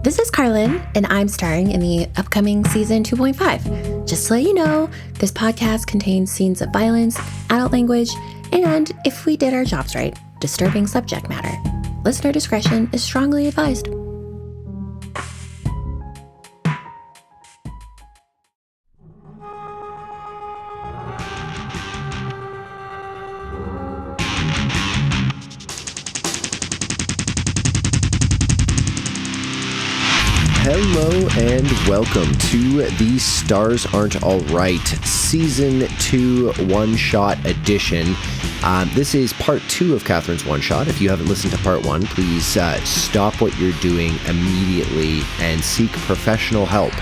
This is Carlin, and I'm starring in the upcoming season 2.5. Just to let you know, this podcast contains scenes of violence, adult language, and, if we did our jobs right, disturbing subject matter. Listener discretion is strongly advised. Hello and welcome to the Stars Aren't Alright Season 2 One-Shot Edition. This is part 2 of Catherine's one-shot. If you haven't listened to part 1, please stop what you're doing immediately and seek professional help.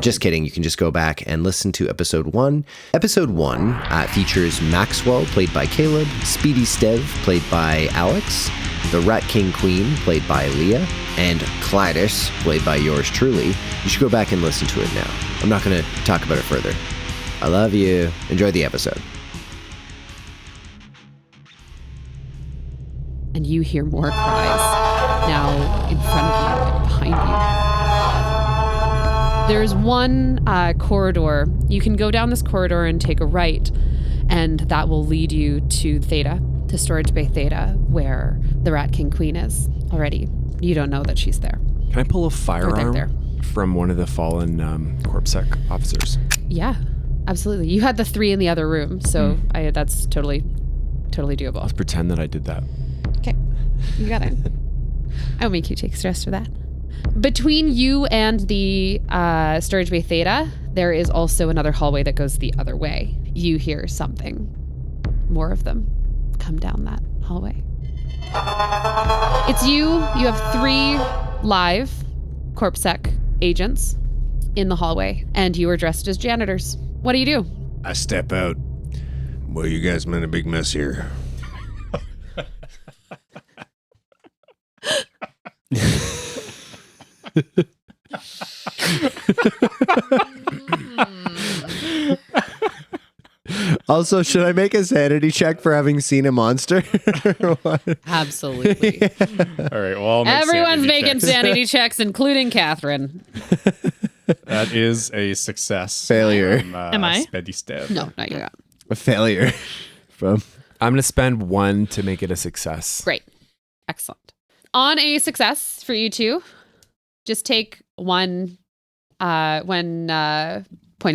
Just kidding, you can just go back and listen to episode 1. Episode 1 features Maxwell, played by Caleb, Spedy Stev, played by Alex, the Rat King Queen, played by Leah, and Clitus, played by yours truly. You should go back and listen to it now. I'm not going to talk about it further. I love you. Enjoy the episode. And you hear more cries now in front of you and behind you. There's one corridor. You can go down this corridor and take a right, and that will lead you to Theta, to Storage Bay Theta, where the Rat King Queen is already. You don't know that she's there. Can I pull a firearm from one of the fallen CorpSec officers? Yeah, absolutely. You had the 3 in the other room, so that's totally doable. Let's pretend that I did that. Okay, you got it. I'll make you take stress for that. Between you and the Storage Bay Theta, there is also another hallway that goes the other way. You hear something. More of them come down that hallway. It's you. You have 3 live CorpSec agents in the hallway, and you are dressed as janitors. What do you do? I step out. Well, you guys made a big mess here. Also, should I make a sanity check for having seen a monster? Absolutely. Yeah. All right, well, Everyone's making sanity checks, including Catherine. That is a success. Failure. From, Am I? Spedy Stev. No, not yet. A failure. From I'm going to spend 1 to make it a success. Great. Excellent. On a success for you two, just take one point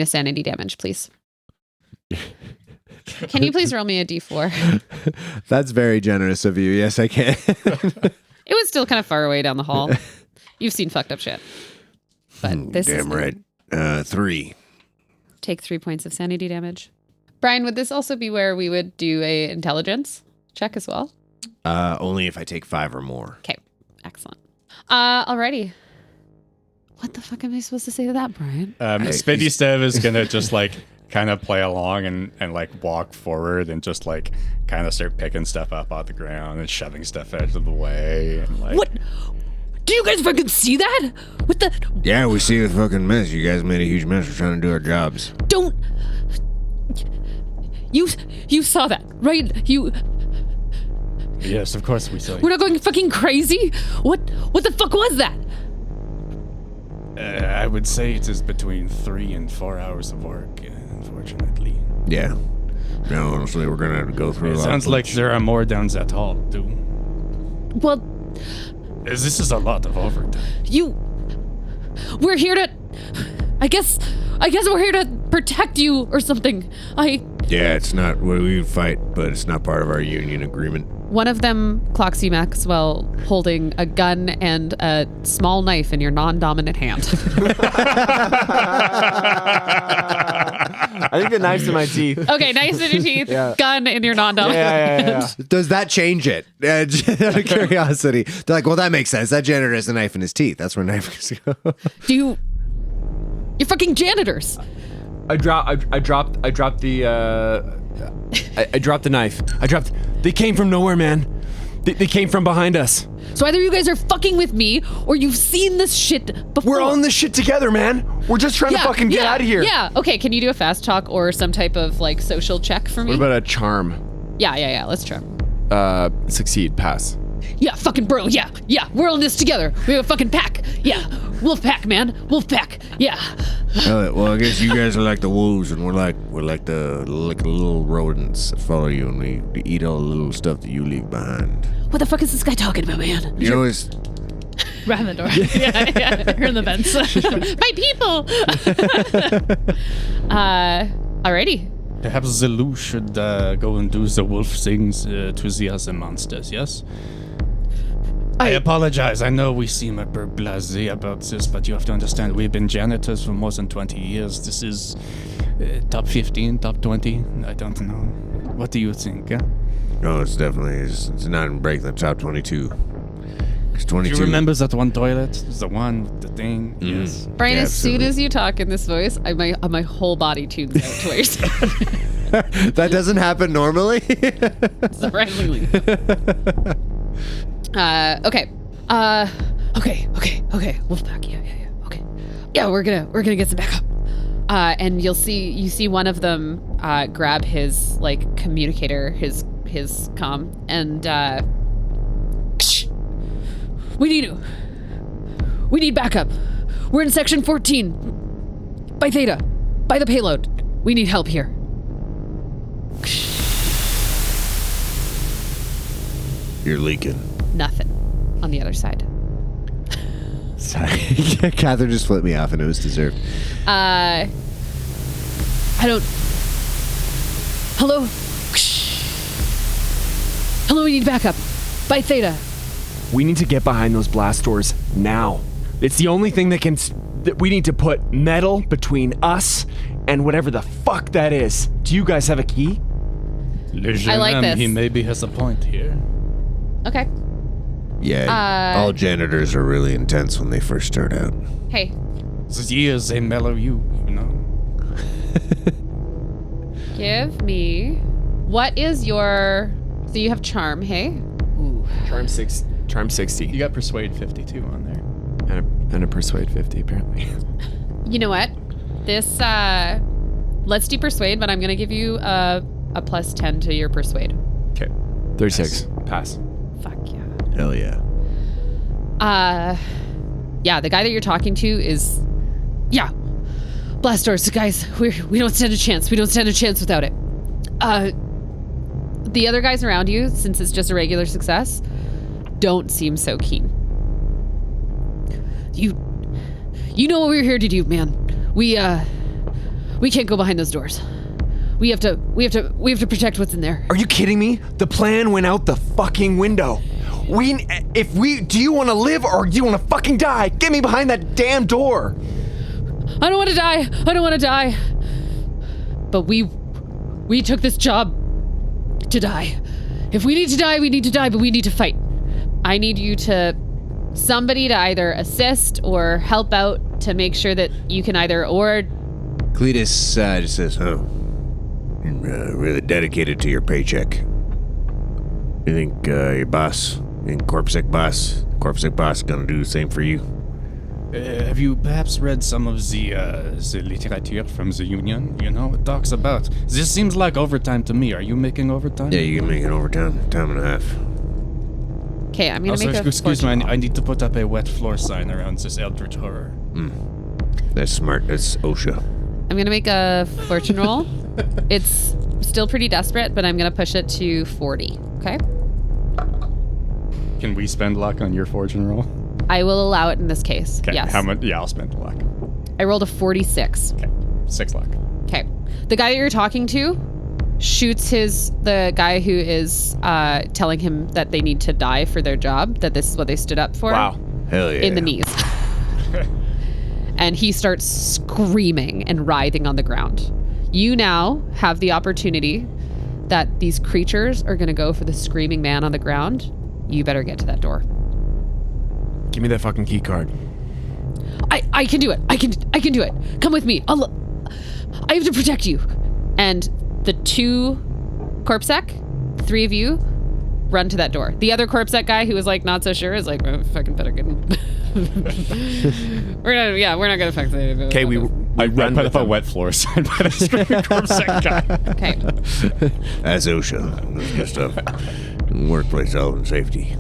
of sanity damage, please. Can you please roll me a d4? That's very generous of you. Yes, I can. It was still kind of far away down the hall. You've seen fucked up shit. But this Damn is right. 3. Take 3 points of sanity damage. Brian, would this also be where we would do a intelligence check as well? Only if I take 5 or more. Okay, excellent. Alrighty. What the fuck am I supposed to say to that, Brian? Spedy Stev is going to just like kind of play along and like walk forward and just like kind of start picking stuff up off the ground and shoving stuff out of the way. And, like, What? Do you guys fucking see that? What the? Yeah, we see the fucking mess. You guys made a huge mess. We're trying to do our jobs. Don't. You saw that, right? Yes, of course we saw you. We're not going fucking crazy. What the fuck was that? I would say it is between 3 and 4 hours of work, unfortunately. Yeah. No, honestly, we're gonna have to go through a It lot. sounds like there are more down that hall, too. Well, This is a lot of overtime. we're here to. I guess we're here to protect you or something. Yeah, it's not. We fight, but it's not part of our union agreement. One of them clocks you, Maxwell, holding a gun and a small knife in your non-dominant hand. I think the knife's in my teeth. Okay, knife in your teeth, Yeah. gun in your non-dominant hand. Yeah. Does that change it? Out of curiosity. They're like, well, that makes sense. That janitor has a knife in his teeth. That's where knives go. You're fucking janitors. I dropped the knife. They came from nowhere, man. They came from behind us. So either you guys are fucking with me or you've seen this shit before. We're all in this shit together, man. We're just trying to fucking get out of here. Yeah. Okay. Can you do a fast talk or some type of like social check for me? What about a charm? Yeah. Let's try. Succeed, pass. Yeah, fucking bro. Yeah. We're on this together. We're a fucking pack. Yeah. Wolf pack, man. Wolf pack. Yeah. Well, I guess you guys are like the wolves, and we're like the little rodents that follow you, and we eat all the little stuff that you leave behind. What the fuck is this guy talking about, man? You know, it's Behind the door. yeah. We're in the vents. My people. Alrighty. Perhaps Zelu should go and do the wolf things to the other monsters, yes? I apologize. I know we seem a bit blasé about this, but you have to understand, we've been janitors for more than 20 years. This is top 15, top 20. I don't know. What do you think? No, it's definitely it's not in break the top 22. It's 22. Do you remember that one toilet? The one with the thing? Mm. Yes. Brian, Yeah, as soon absolutely. as you talk in this voice, my whole body tunes out to where you're saying. That doesn't happen normally. Surprisingly. Okay. Okay. Wolfpack. Yeah. Okay. Yeah, we're gonna get some backup. And you see one of them grab his like communicator, his comm, and we need backup. We're in section 14 by Theta, by the payload. We need help here. You're leaking. Nothing on the other side. Sorry. Catherine just flipped me off and it was deserved. I don't. Hello? Hello, we need backup. By Theta. We need to get behind those blast doors now. It's the only thing that we need to put metal between us and whatever the fuck that is. Do you guys have a key? I like this. He maybe has a point here. Okay. Yeah, all janitors are really intense when they first start out. Hey. The years, they mellow you know? Give me. What is your. So you have charm, hey? Ooh. Charm 60. You got Persuade 52 on there. And a Persuade 50, apparently. You know what? This, let's do Persuade, but I'm gonna give you a plus 10 to your Persuade. Okay. 36. Pass. Fuck yeah. Hell yeah. Yeah, the guy that you're talking to is, yeah. Blast doors, guys, we don't stand a chance. We don't stand a chance without it. The other guys around you, since it's just a regular success, don't seem so keen. You know what we're here to do, man. We can't go behind those doors. We have to protect what's in there. Are you kidding me? The plan went out the fucking window. Do you want to live or do you want to fucking die? Get me behind that damn door. I don't want to die. But we took this job to die. If we need to die, we need to die, but we need to fight. I need somebody to either assist or help out to make sure that you can or Clitus just says, "Oh, you're really dedicated to your paycheck. You think your boss, Corpsec boss, is gonna do the same for you?" Have you perhaps read some of the literature from the union? You know, it talks about. This seems like overtime to me. Are you making overtime? Yeah, you can make it overtime, time and a half. Okay, I'm gonna Also, make a excuse me, fortune roll. I need to put up a wet floor sign around this eldritch horror. That's smart. That's OSHA. I'm gonna make a fortune roll. It's still pretty desperate, but I'm gonna push it to 40. Okay. Can we spend luck on your fortune roll? I will allow it in this case. Okay. Yes. How much? Yeah, I'll spend the luck. I rolled a 46. Okay. 6 luck. Okay. The guy that you're talking to shoots the guy who is telling him that they need to die for their job, that this is what they stood up for. Wow. Hell yeah. In the knees. And he starts screaming and writhing on the ground. You now have the opportunity that these creatures are going to go for the screaming man on the ground. You better get to that door. Give me that fucking key card. I can do it. I can do it. Come with me. I have to protect you. And the 2 Corpsec, 3 of you, run to that door. The other Corpsec guy who was like not so sure is like, oh, fucking better get in. we're not gonna fuck it. Okay, I run put with up a them. wet floor sign by the screaming Corpsec guy. Okay. That's OSHA. That's good stuff. Workplace health and safety.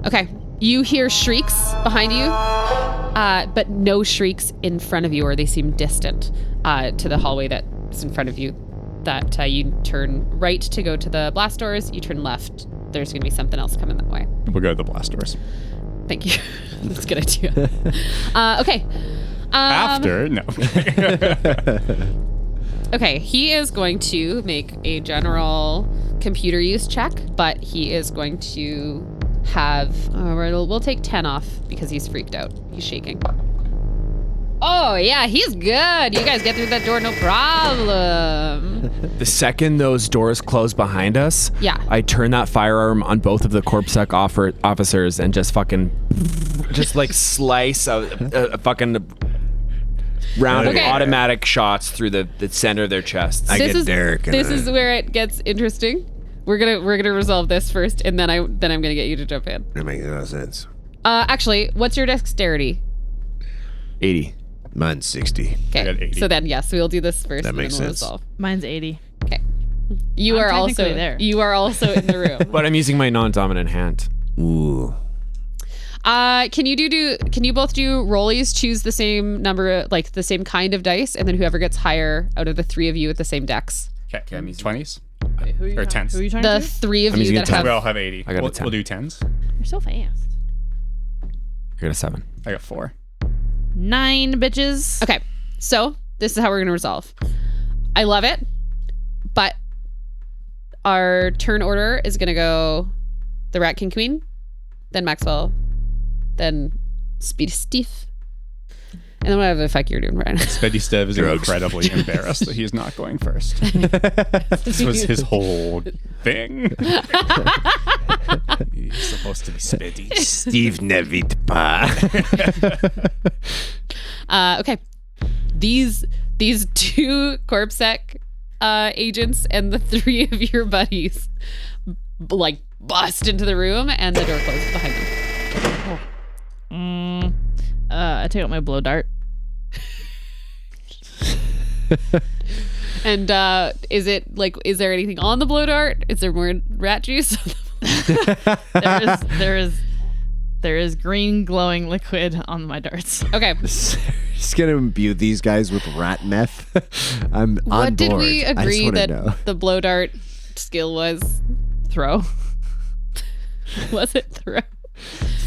Okay. You hear shrieks behind you, but no shrieks in front of you, or they seem distant to the hallway that is in front of you. That you turn right to go to the blast doors. You turn left. There's going to be something else coming that way. We'll go to the blast doors. Thank you. That's a good idea. Okay. After? No. Okay, he is going to make a general computer use check, but he is going to have... we'll take 10 off because he's freaked out. He's shaking. Oh, yeah, he's good. You guys get through that door, no problem. The second those doors close behind us, Yeah. I turn that firearm on both of the CorpSec officers and just fucking, just like slice a fucking round Okay. of automatic shots through the center of their chests. This is where it gets interesting. We're gonna resolve this first, and then I'm gonna get you to jump in. That makes no sense. Actually, what's your dexterity? 80. Mine's 60. I got Okay. 80. So then, yes, we'll do this first. That and makes then we'll sense. resolve. Mine's 80. Okay. You I'm are also technically there. You are also in the room. But I'm using my non-dominant hand. Ooh. Can you both do rollies? Choose the same number, like the same kind of dice, and then whoever gets higher out of the three of you with the same dex. Okay, I'm using- 20s? Wait, who are you Or trying- 10s. Who are you trying The to? three of I'm you using a that 10. have. We all have 80. I got a we'll, 10. We'll do 10s. You're so fast. I got a 7. I got 4. 9 bitches. Okay, so this is how we're gonna resolve. I love it, but our turn order is gonna go the Rat King Queen, then Maxwell, then Spedy Stev, and then whatever the fuck you're doing, Brian. Spedy Stev is Drugs. incredibly embarrassed that he's not going first. This was his whole thing. He's supposed to be Spedy. Steve Nevitpa. Okay, these two CorpSec agents and the three of your buddies like bust into the room, and the door closes behind them. I take out my blow dart. And is there anything on the blow dart? Is there more rat juice? There is green glowing liquid on my darts. Okay. Just gonna imbue these guys with rat meth. I'm on What did board. we I just agree wanna that know. the blow dart skill was? Throw. Was it throw?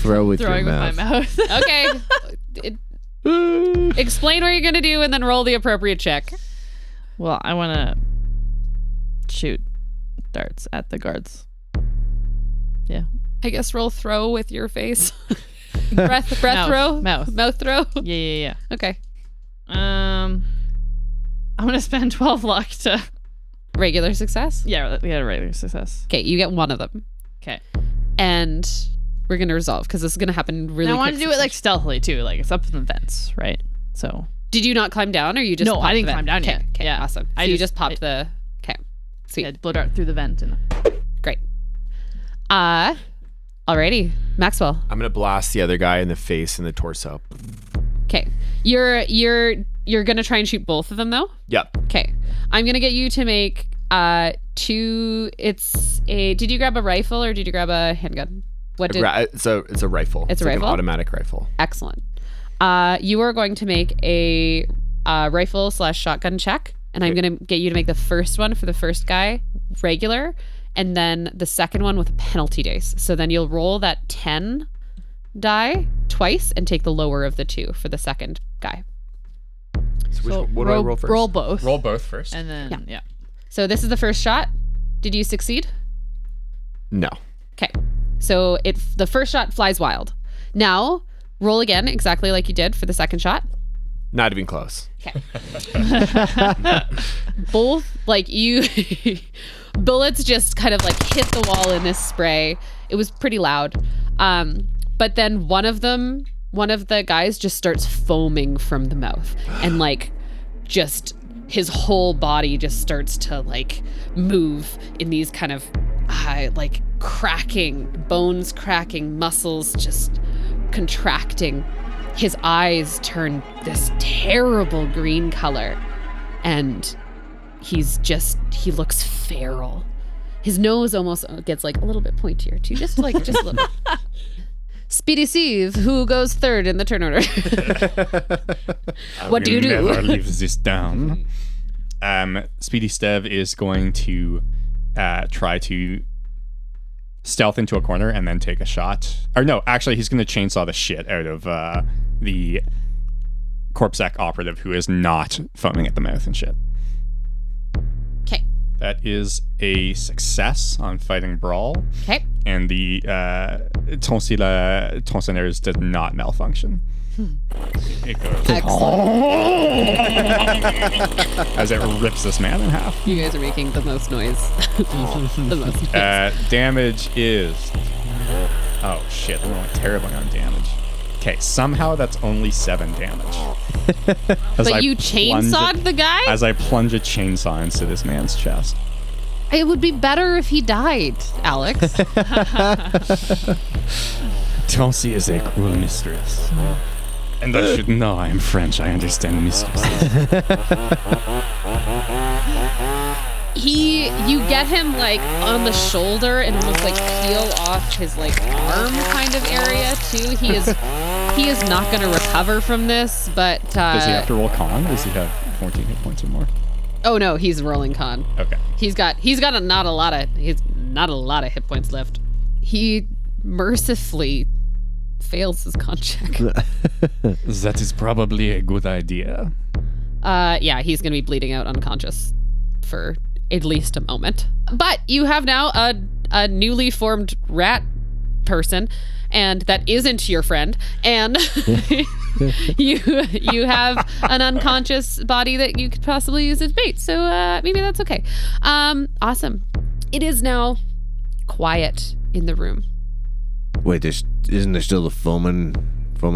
Throw with Throwing your with my mouth. mouth. Okay. Explain what you're gonna do and then roll the appropriate check. Well, I want to shoot darts at the guards. Yeah. I guess roll throw with your face. breath Mouth. throw? Mouth. throw? Yeah. Okay. I'm gonna spend 12 luck to. Regular success? Yeah, we had a regular success. Okay, you get one of them. Okay. And we're gonna resolve because this is gonna happen really I quick. want to do it like stealthily too. Like it's up in the vents, right? So. Did you not climb down or you just No, popped I didn't the climb vent? down yet. Okay, Yeah. awesome. So I you just- just popped the... Okay, sweet. Yeah, blow dart through the vent and. Great. Alrighty. Maxwell. I'm gonna blast the other guy in the face and the torso. Okay. You're gonna try and shoot both of them though? Yep. Okay. I'm gonna get you to make two... Did you grab a rifle or did you grab a handgun? What did... It's a rifle. It's a like rifle? An automatic rifle. Excellent. You are going to make a rifle / shotgun check, and I'm going to get you to make the first one for the first guy regular, and then the second one with a penalty dice. So then you'll roll that 10 die twice and take the lower of the two for the second guy. So what do I roll first? Roll both. Roll both first. And then, yeah. So this is the first shot. Did you succeed? No. Okay. So the first shot flies wild. Now roll again exactly like you did for the second shot. Not even close. Okay. Both, like, you bullets just kind of like hit the wall in this spray. It was pretty loud. But then one of the guys just starts foaming from the mouth, and like just his whole body just starts to like move in these kind of like cracking, bones cracking, muscles just contracting. His eyes turn this terrible green color, and he looks feral. His nose almost gets like a little bit pointier too, just a little bit. Spedy Stev, who goes third in the turn order? What do you do? Never leave this down. Spedy Stev is going to try to stealth into a corner and then take a shot. Or no, actually, he's going to chainsaw the shit out of the Corpsec operative who is not foaming at the mouth and shit. Okay. That is a success on fighting brawl. Okay. And the tonsillage does not malfunction. It goes as it rips this man in half. You guys are making the most noise. The most noise. Damage is... Oh shit, I'm going terribly on damage. Okay, somehow that's only 7 damage. But you chainsawed the guy? As I plunge a chainsaw into this man's chest. It would be better if he died, Alex. Tonsi is a cruel mistress. And I should know I am French. I understand mistresses. You get him like on the shoulder and almost like peel off his like arm kind of area too. He is not going to recover from this, but does he have to roll con? Does he have 14 hit points or more? Oh no, he's rolling con. Okay. He's got not a lot of hit points left. He mercifully fails his con check. That is probably a good idea. Yeah, he's going to be bleeding out unconscious for at least a moment. But you have now a newly formed rat person, and that isn't your friend, and you have an unconscious body that you could possibly use as bait. So maybe that's okay. Awesome. It is now quiet in the room. Wait, isn't there still the foaming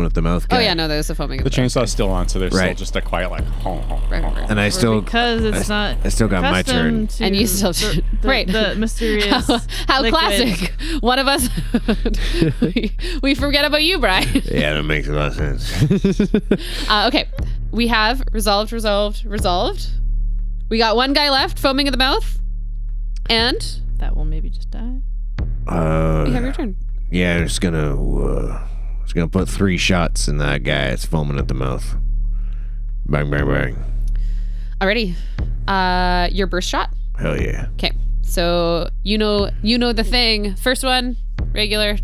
at the mouth guy? Oh yeah, no, there's a foaming. The chainsaw's still on, so there's still Right. just a quiet like honk, honk, Right. And I still... because it's not. I still got my turn. accustomed to And you still right. the mysterious. How liquid. classic. One of us. we forget about you, Brian. Yeah, that makes a lot of sense. Okay, we have resolved. We got one guy left, foaming at the mouth, and That will maybe just die. you have your turn. Yeah, I'm just gonna put 3 shots in that guy that's foaming at the mouth. Bang, bang, bang. Alrighty. Your burst shot. Hell yeah. Okay. So you know the thing. First one, regular.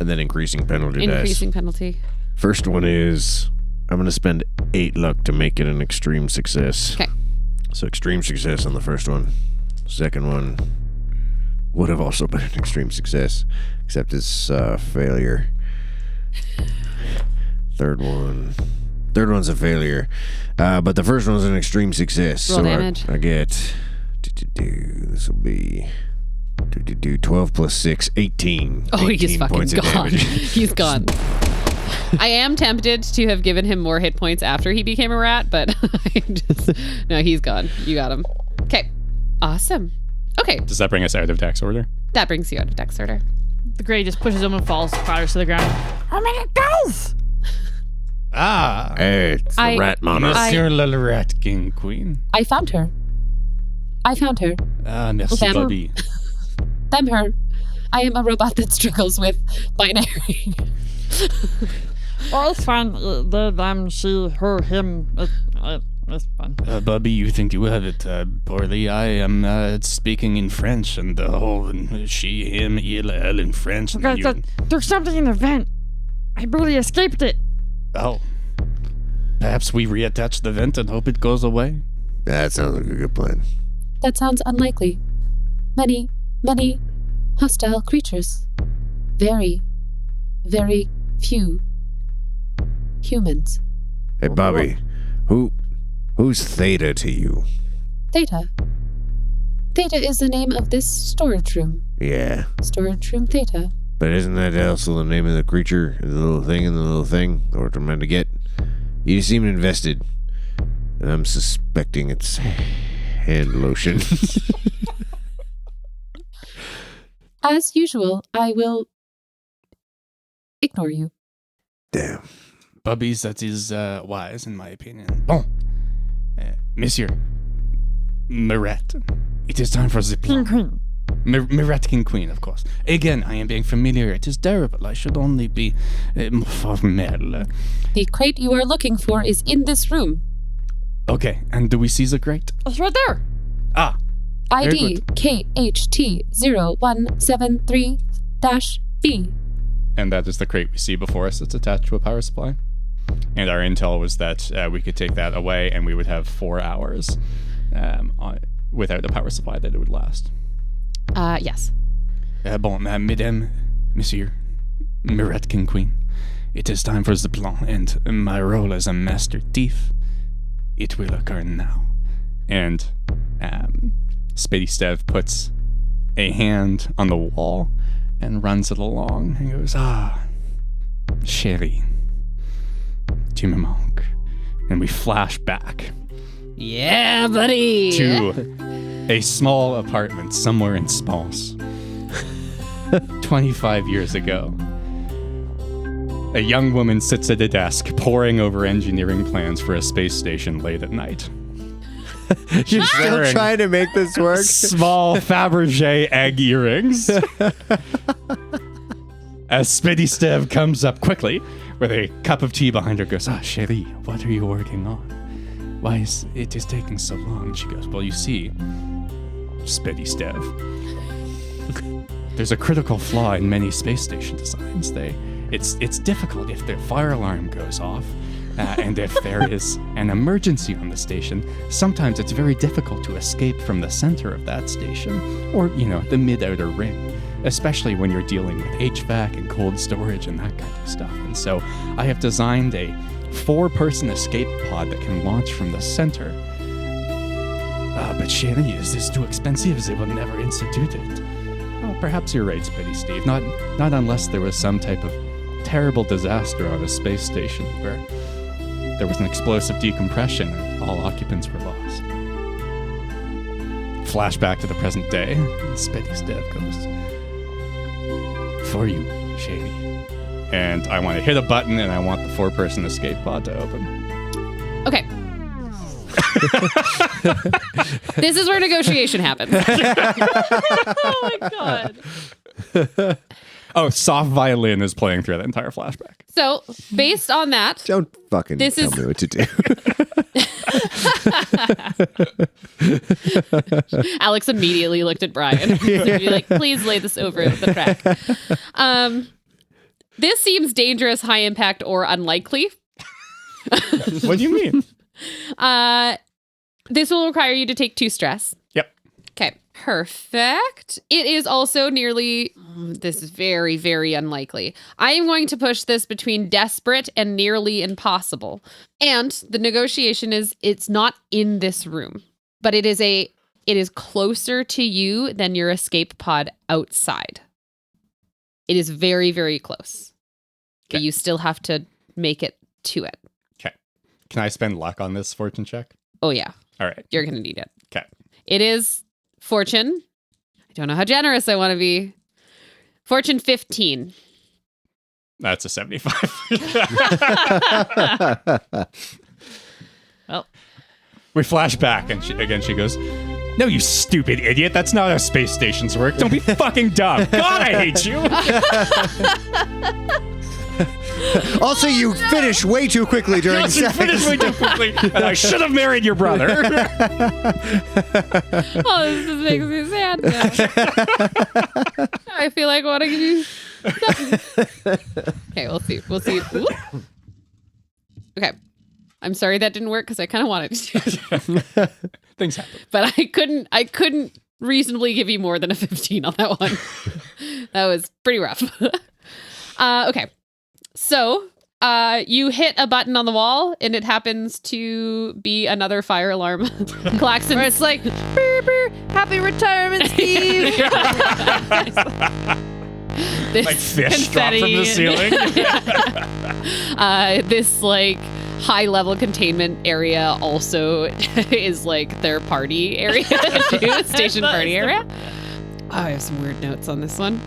And then increasing penalty dice. Increasing penalty. First one is I'm gonna spend 8 luck to make it an extreme success. Okay. So extreme success on the first one. Second one would have also been an extreme success, except it's failure. Third one's a failure, but the first one's an extreme success. Roll damage. I get this will be 12 plus 6, 18. Oh, he's 18 fucking points of gone. damage. He's gone. I am tempted to have given him more hit points after he became a rat, but no, he's gone. You got him. Okay. Awesome. Okay. Does that bring us out of Dex order? That brings you out of Dex order. The gray just pushes him and falls, clatters to the ground. How many goes? Ah, Hey, it's the rat monarch. Monsieur Le Rat King Queen. I found her. Ah, merci, Sam. Bobby. Them her. I am a robot that struggles with binary. Oh, it's fine. Them, she, her, him. It's fine. Bobby, you think you have it poorly. I am speaking in French, and the whole she, him, il, elle in French. And you, There's something in the vent. I barely escaped it. oh, perhaps we reattach the vent and hope it goes away. That sounds like a good plan. That sounds unlikely. Many hostile creatures. Very few humans. Hey, Bobby, who's Theta to you? Theta. Theta is the name of this storage room. Yeah, Storage room Theta. but isn't that also the name of the creature, the little thing and the little thing, or what I'm meant to get? You seem invested, and I'm suspecting it's hand lotion. As usual, I will ignore you. Damn. Bobby's that is wise, in my opinion. Bon, Monsieur Marat, it is time for the plan. Miretkin Queen, of course. Again, I am being familiar. It is terrible. I should only be formel. The crate you are looking for is in this room. Okay, and do we see the crate? It's right there. Ah, ID KHT0173-B. and that is the crate we see before us. It's attached to a power supply. And our intel was that we could take that away and we would have 4 hours without the power supply that it would last. Yes. Bon, mesdames, monsieur, Miretkin Queen, it is time for the plan, and my role as a master thief, it will occur now. And Spedy Stev puts a hand on the wall and runs it along and goes, chérie, tu me manques. And we flash back Yeah, buddy. to a small apartment somewhere in space. 25 years ago. A young woman sits at a desk poring over engineering plans for a space station late at night. You're still wearing trying to make this work? Small Fabergé egg earrings. As Spedy Stev comes up quickly with a cup of tea behind her, goes, chérie, what are you working on? Why is it taking so long? She goes, well, you see, Spedy Stev, there's a critical flaw in many space station designs. It's difficult if their fire alarm goes off, and if there is an emergency on the station, sometimes it's very difficult to escape from the center of that station, or, the mid-outer ring, especially when you're dealing with HVAC and cold storage and that kind of stuff. And so I have designed a 4-person escape pod that can launch from the center. But chérie, is this too expensive? They will never institute it. Oh, perhaps you're right, Spedy Steve. Not unless there was some type of terrible disaster on a space station where there was an explosive decompression and all occupants were lost. Flashback to the present day, and Spedy Stev goes, for you, chérie. And I want to hit a button and I want the 4-person escape pod to open. Okay. This is where negotiation happens. Oh my god. Oh, soft violin is playing through that entire flashback. So, based on that, Don't fucking This tell is- me what to do. Alex immediately looked at Brian. He'd be like, please lay this over the crack. This seems dangerous, high impact, or unlikely. What do you mean? This will require you to take 2 stress. Yep. Okay, perfect. It is also nearly, this is very, very unlikely. I am going to push this between desperate and nearly impossible. And the negotiation is, it's not in this room, but it is closer to you than your escape pod outside. It is very, very close. But Okay. you still have to make it to it. Okay. Can I spend luck on this fortune check? Oh yeah, All right. you're going to need it. Okay. It is fortune. I don't know how generous I want to be. Fortune 15. That's a 75. Well, We flash back and she goes, no, you stupid idiot. That's not how space stations work. Don't be fucking dumb. God, I hate you. Also, you finished way too quickly during Yes, you sex. finished way too quickly, and I should have married your brother. oh, this just makes me sad now. I feel like wanting to do something. Okay, we'll see. Ooh. Okay. I'm sorry that didn't work because I kind of wanted to. Things happen. But I couldn't reasonably give you more than a 15 on that one. That was pretty rough. Okay. So, you hit a button on the wall and it happens to be another fire alarm klaxon. Where it's like, beep, beep, happy retirement, Steve. This Like fish drop from the confetti. ceiling. This like high level containment area also is like their party area too, station party area. Oh, I have some weird notes on this one.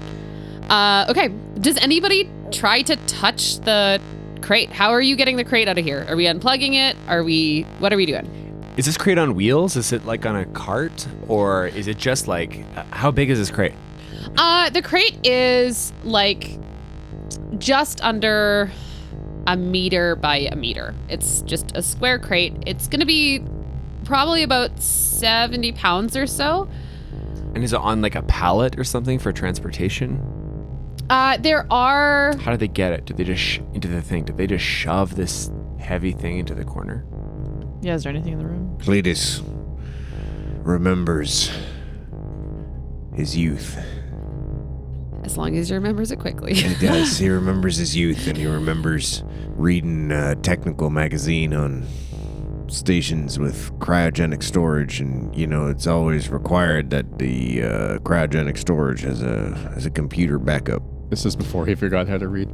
Okay, does anybody try to touch the crate? How are you getting the crate out of here? Are we unplugging it? What are we doing? Is this crate on wheels? Is it like on a cart? Or is it just like, how big is this crate? The crate is like just under a meter by a meter. It's just a square crate. It's going to be probably about 70 pounds or so. And is it on like a pallet or something for transportation? There are... How do they get it? Did they just into the thing? Did they just shove this heavy thing into the corner? Yeah, is there anything in the room? Clitus remembers his youth. As long as he remembers it quickly. He does. He remembers his youth, and he remembers reading a technical magazine on stations with cryogenic storage, and it's always required that the cryogenic storage has a computer backup. This is before he forgot how to read.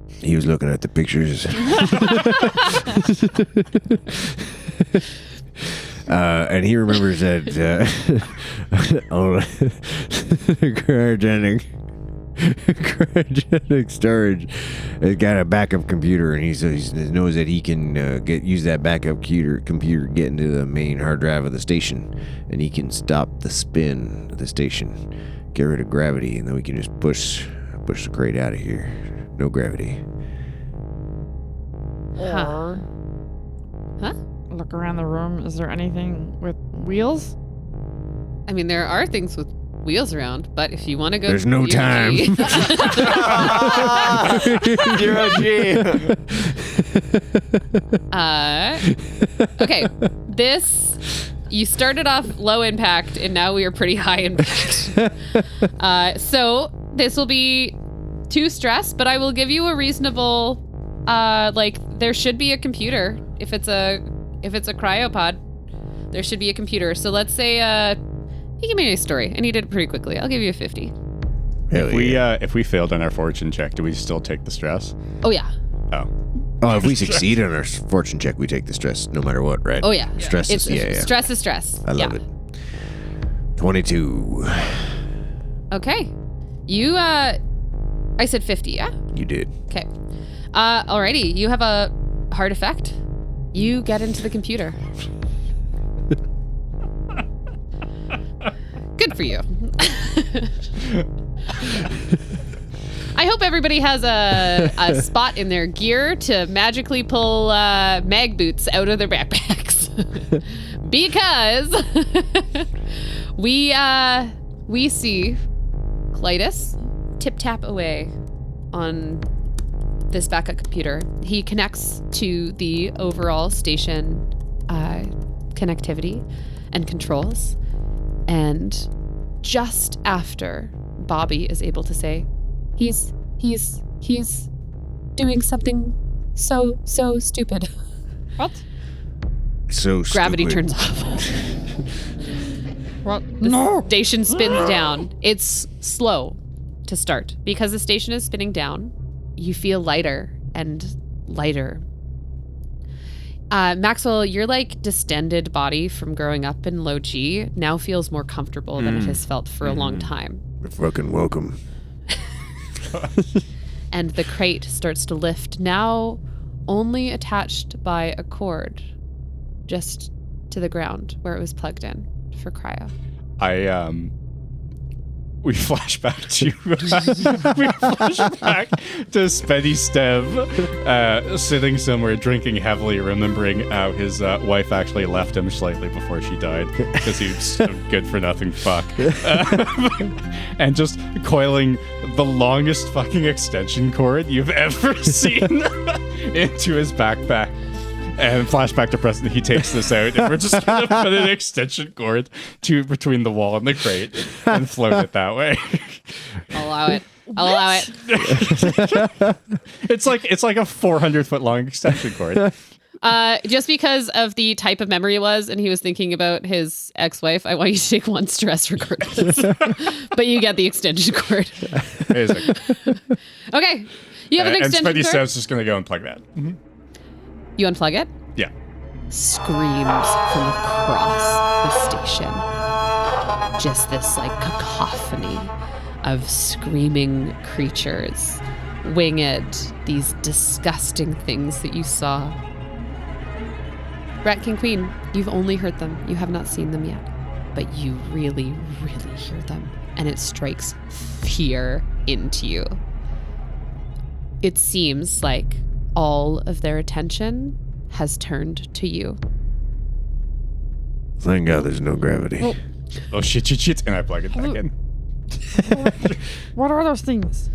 He was looking at the pictures. And he remembers that cryogenic storage has got a backup computer, and he knows that he can use that backup computer, get into the main hard drive of the station, and he can stop the spin of the station, get rid of gravity, and then we can just push the crate out of here. No gravity. Or look around the room. Is there anything with wheels? I mean, there are things with wheels around, but if you want to go... There's no time. Zero G. Okay, you started off low impact, and now we are pretty high impact. So this will be 2 stress, but I will give you a reasonable, there should be a computer. If it's a cryopod, there should be a computer. So let's say, he gave me a story, and he did it pretty quickly. I'll give you a 50. If we failed on our fortune check, do we still take the stress? Oh, yeah. Oh, if we succeed on our fortune check, we take the stress no matter what, right? Oh, yeah. Stress is, yeah. Stress is stress. I love it. 22. Okay. You, I said 50, yeah? You did. Okay. Alrighty. You have a hard effect. You get into the computer. Good for you. I hope everybody has a spot in their gear to magically pull mag boots out of their backpacks. Because we see Clitus tip-tap away on this backup computer. He connects to the overall station connectivity and controls. And just after Bobby is able to say, he's doing something so stupid. What? So Gravity stupid. turns off. What? The station spins down. It's slow to start. Because the station is spinning down, you feel lighter and lighter. Maxwell, your distended body from growing up in low G now feels more comfortable than it has felt for a long time. You're fucking welcome. And the crate starts to lift, now only attached by a cord just to the ground where it was plugged in for cryo. We flash back to Spedy Stev sitting somewhere drinking heavily, remembering how his wife actually left him slightly before she died because he was a good for nothing fuck, and just coiling the longest fucking extension cord you've ever seen into his backpack. And flashback to Preston, he takes this out, and we're just gonna put an extension cord between the wall and the crate and float it that way. I'll allow it. It's like a 400-foot long extension cord. Just because of the type of memory it was, and he was thinking about his ex-wife, I want you to take 1 stress regardless. But you get the extension cord. Amazing. Okay, you have an extension and Spedy cord. Stev's just gonna go and plug that. Mm-hmm. You unplug it? Yeah. Screams from across the station. Just this cacophony of screaming creatures. Winged, these disgusting things that you saw. Rat King Queen, you've only heard them. You have not seen them yet. But you really, really hear them. And it strikes fear into you. It seems like all of their attention has turned to you. Thank God there's no gravity. Oh, shit. And I plug it back in. What are those things?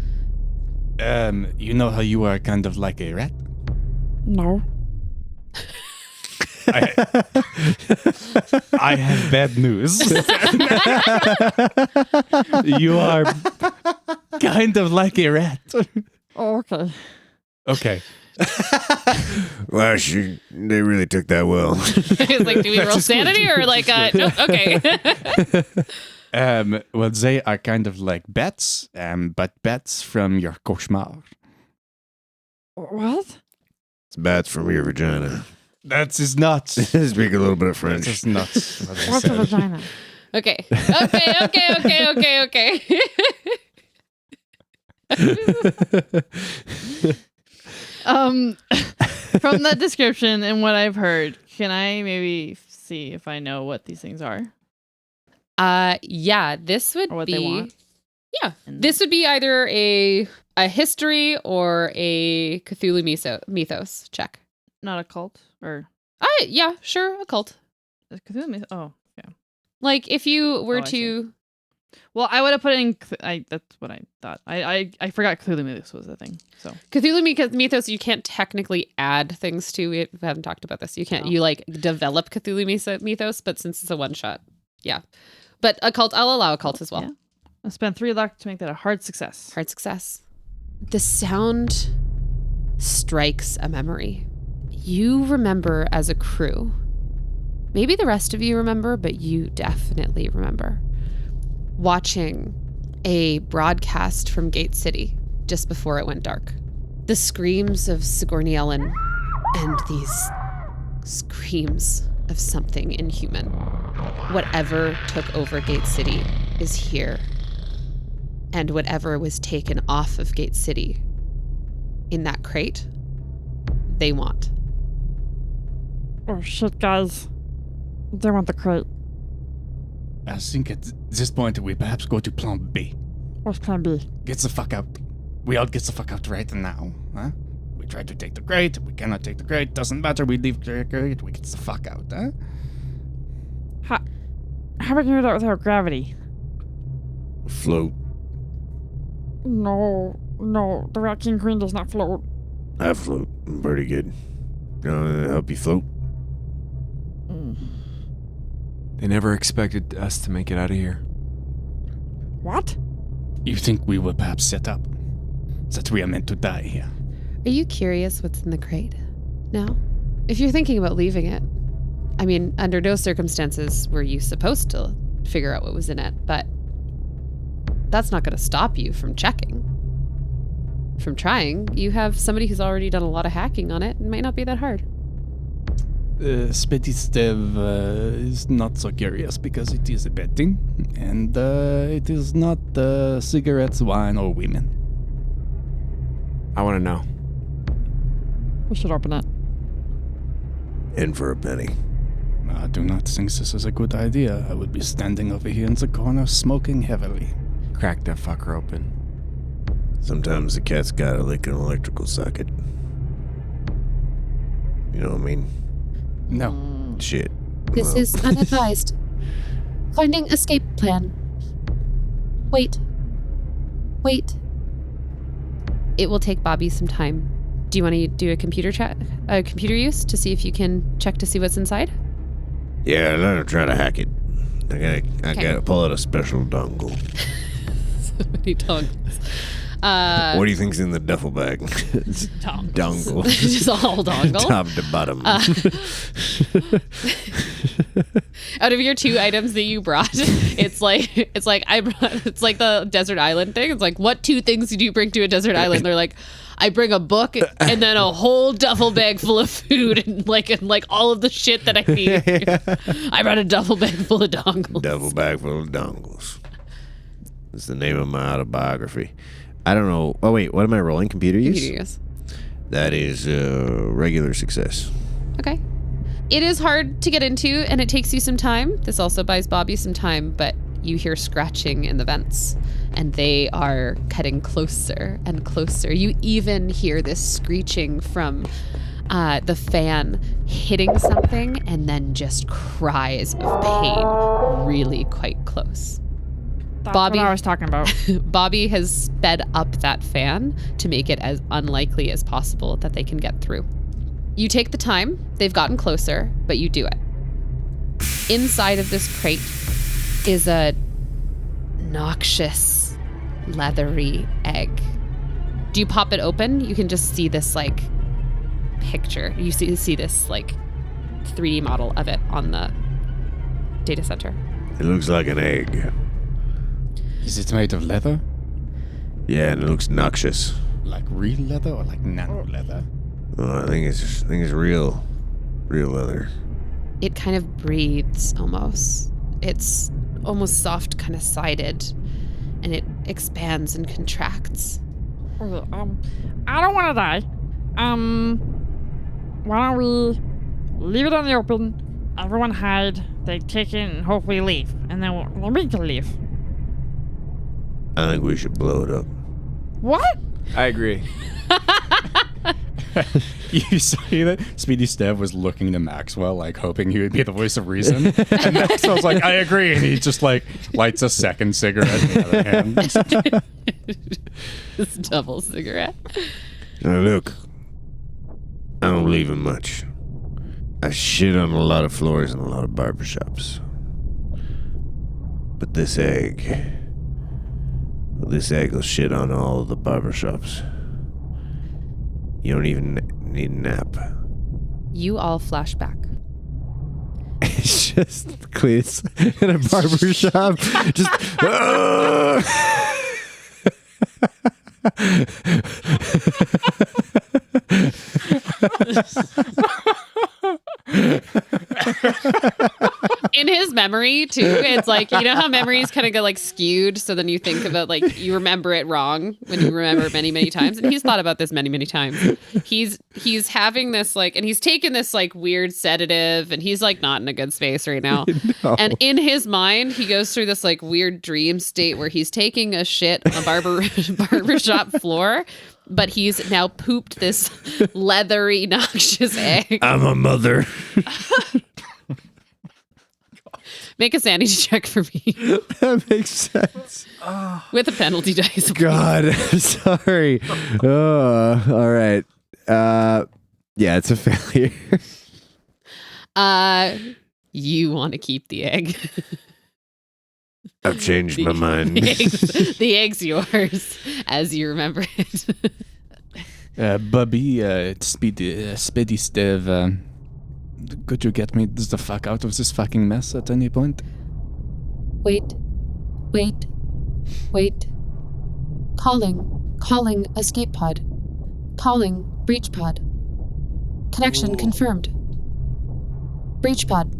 You know how you are kind of like a rat? No. I have bad news. You are kind of like a rat. Oh, okay. Okay. Wow, they really took that well. It's like, do we roll sanity or like, no, okay. Well, they are kind of like bats, but bats from your cauchemar. What? It's bats from your vagina. That is not. Speak a little bit of French. That is not what I What's a said. vagina? Okay. From that description and what I've heard, can I maybe see if I know what these things are? Yeah, this would Or what be. they want? Yeah, this would be either a history or a Cthulhu mythos check. Not a cult or Yeah, sure, a cult. a Cthulhu myth? Oh, okay. Like if you were Oh, I see. to. Well, I would have put in. That's what I thought. I forgot Cthulhu mythos was a thing. So Cthulhu mythos, you can't technically add things to. We haven't talked about this. You can't. Oh. You like develop Cthulhu mythos, but since it's a one shot, yeah. But a cult, I'll allow a cult as well. yeah. I spent 3 luck to make that a hard success. Hard success. The sound strikes a memory. You remember as a crew. Maybe the rest of you remember, but you definitely remember watching a broadcast from Gate City just before it went dark. The screams of Sigourney Ellen and these screams of something inhuman. Whatever took over Gate City is here. And whatever was taken off of Gate City in that crate, they want. Oh shit, guys! They want the crate. I think at this point we perhaps go to Plan B. What's Plan B? Get the fuck out. We all get the fuck out right now, huh? We try to take the crate. We cannot take the crate. Doesn't matter. We leave the crate. We get the fuck out, huh? How about you do that without gravity? Float. No, the Rat King Queen does not float. I float. I'm pretty good. Help you float? They never expected us to make it out of here. What? You think we will perhaps set up that we are meant to die here? Are you curious what's in the crate? No? If you're thinking about leaving it, I mean, under no circumstances were you supposed to figure out what was in it, but that's not going to stop you from checking. From trying. You have somebody who's already done a lot of hacking on it. It might not be that hard. Spedy Stev is not so curious because it is a bad thing, and it is not cigarettes, wine, or women. I want to know. We should open it. In for a penny. I do not think this is a good idea. I would be standing over here in the corner smoking heavily. Crack that fucker open. Sometimes the cat's gotta lick an electrical socket. You know what I mean? No. Shit. This Well, is unadvised. Finding escape plan. Wait. It will take Bobby some time. Do you want to do a computer use to see if you can check to see what's inside? Yeah, let her try to hack it. I Okay. gotta pull out a special dongle. So many dongles. What do you think's in the duffel bag? Dongle. Just all dongles. Top to bottom. Out of your 2 items that you brought, it's like the desert island thing. It's like, what 2 things did you bring to a desert island? They're like, I bring a book and then a whole duffel bag full of food and like all of the shit that I need. I brought a duffel bag full of dongles. Duffel bag full of dongles. That's the name of my autobiography. I don't know. Oh, wait. What am I rolling? Computer use? Computer use. That is regular success. Okay. It is hard to get into, and it takes you some time. This also buys Bobby some time, but you hear scratching in the vents, and they are getting closer and closer. You even hear this screeching from the fan hitting something, and then just cries of pain really quite close. That's Bobby, what I was talking about. Bobby has sped up that fan to make it as unlikely as possible that they can get through. You take the time. They've gotten closer, but you do it. Inside of this crate is a noxious, leathery egg. Do you pop it open? You can just see this like picture. You see this like 3D model of it on the data center. It looks like an egg. Is it made of leather? Yeah, and it looks noxious. Like real leather or like nano leather? I think it's real leather. It kind of breathes almost. It's almost soft, kind of sided, and it expands and contracts. Okay, I don't want to die. Why don't we leave it on the open? Everyone hide. They take it and hopefully leave, and then we can leave. I think we should blow it up. What? I agree. You see that Spedy Stev was looking to Maxwell, like hoping he would be the voice of reason. And Maxwell's like, I agree. And he just like lights a second cigarette in the other hand. This double cigarette. Now look, I don't believe in much. I shit on a lot of floors in a lot of barbershops. But this egg will shit on all of the barbershops. You don't even need a nap. You all flash back. It's just Clitus in a barber shop. Just. In his memory too, it's like, you know how memories kind of get like skewed, so then you think about like you remember it wrong when you remember it many times. And he's thought about this many times. He's having this like, and he's taken this like weird sedative, and he's like not in a good space right now. No. And in his mind, he goes through this like weird dream state where he's taking a shit on a barbershop floor, but he's now pooped this leathery, noxious egg. I'm a mother. Make a sanity check for me That makes sense. with a penalty dice. God, I'm sorry. All right. Yeah, it's a failure. You want to keep the egg. I've changed my mind. The egg's yours, as you remember it. Bubby, Spedy Stev, could you get me the fuck out of this fucking mess at any point? Wait. Calling escape pod. Calling breach pod. Connection confirmed. Breach pod.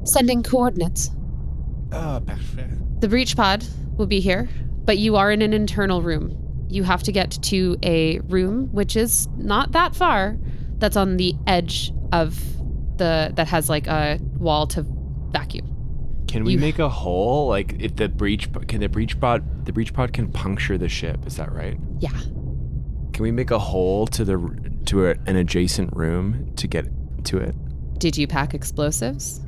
Sending coordinates. Oh, perfect. The breach pod will be here, but you are in an internal room. You have to get to a room, which is not that far, that's on the edge of that has like a wall to vacuum. Can we make a hole? Like, if the breach pod can puncture the ship? Is that right? Yeah. Can we make a hole to an adjacent room to get to it? Did you pack explosives?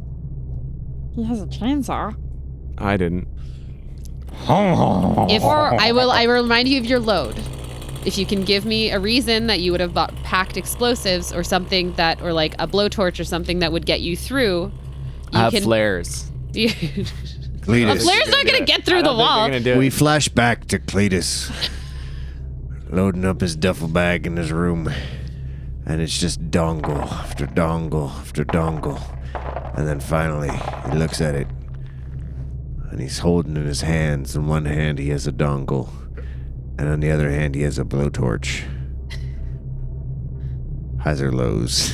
He has a chainsaw. I didn't. I will remind you of your load. If you can give me a reason that you would have packed explosives or something or like a blowtorch or something that would get you through. I have flares. Clitus. A flare's not going to get through the wall. We flash back to Clitus, loading up his duffel bag in his room, and it's just dongle after dongle after dongle. And then finally, he looks at it, and he's holding in his hands. In one hand, he has a dongle, and on the other hand, he has a blowtorch. Highs or lows?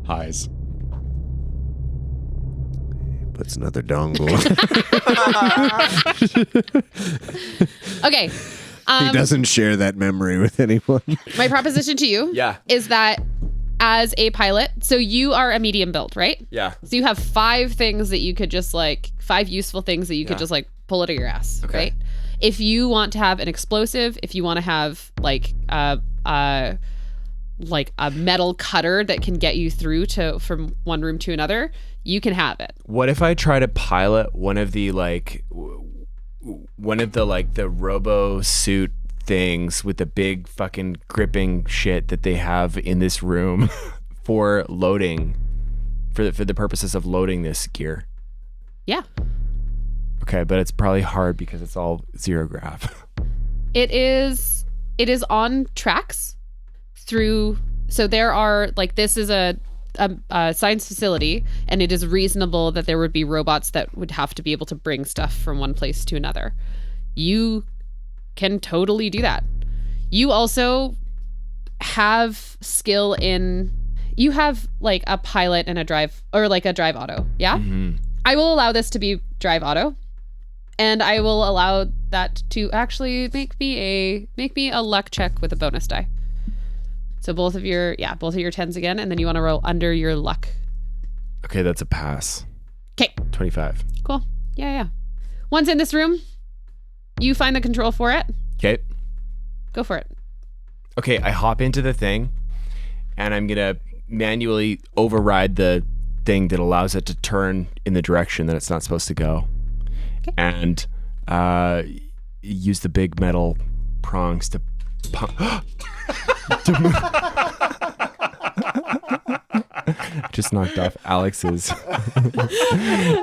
Highs. Puts another dongle. Okay. He doesn't share that memory with anyone. My proposition to you Yeah. is that as a pilot, so you are a medium build, right? Yeah. So you have 5 things that you could just 5 useful things that you could just pull out of your ass, Okay. right? If you want to have an explosive, if you want to have a metal cutter that can get you through from one room to another, you can have it. What if I try to pilot one of the the robo suit things with the big fucking gripping shit that they have in this room for loading, for the purposes of loading this gear? Yeah. Okay, but it's probably hard because it's all zero grav. It is on tracks through. So there are this is a science facility, and it is reasonable that there would be robots that would have to be able to bring stuff from one place to another. You can totally do that. You also have skill in. You have a pilot and a drive, or a drive auto. Yeah. Mm-hmm. I will allow this to be drive auto. And I will allow that to actually make me a luck check with a bonus die. So both of your 10s again, and then you want to roll under your luck. Okay, that's a pass. Okay. 25. Cool. Yeah. Once in this room, you find the control for it. Okay. Go for it. Okay, I hop into the thing, and I'm gonna manually override the thing that allows it to turn in the direction that it's not supposed to go. Okay. And use the big metal prongs to just knocked off Alex's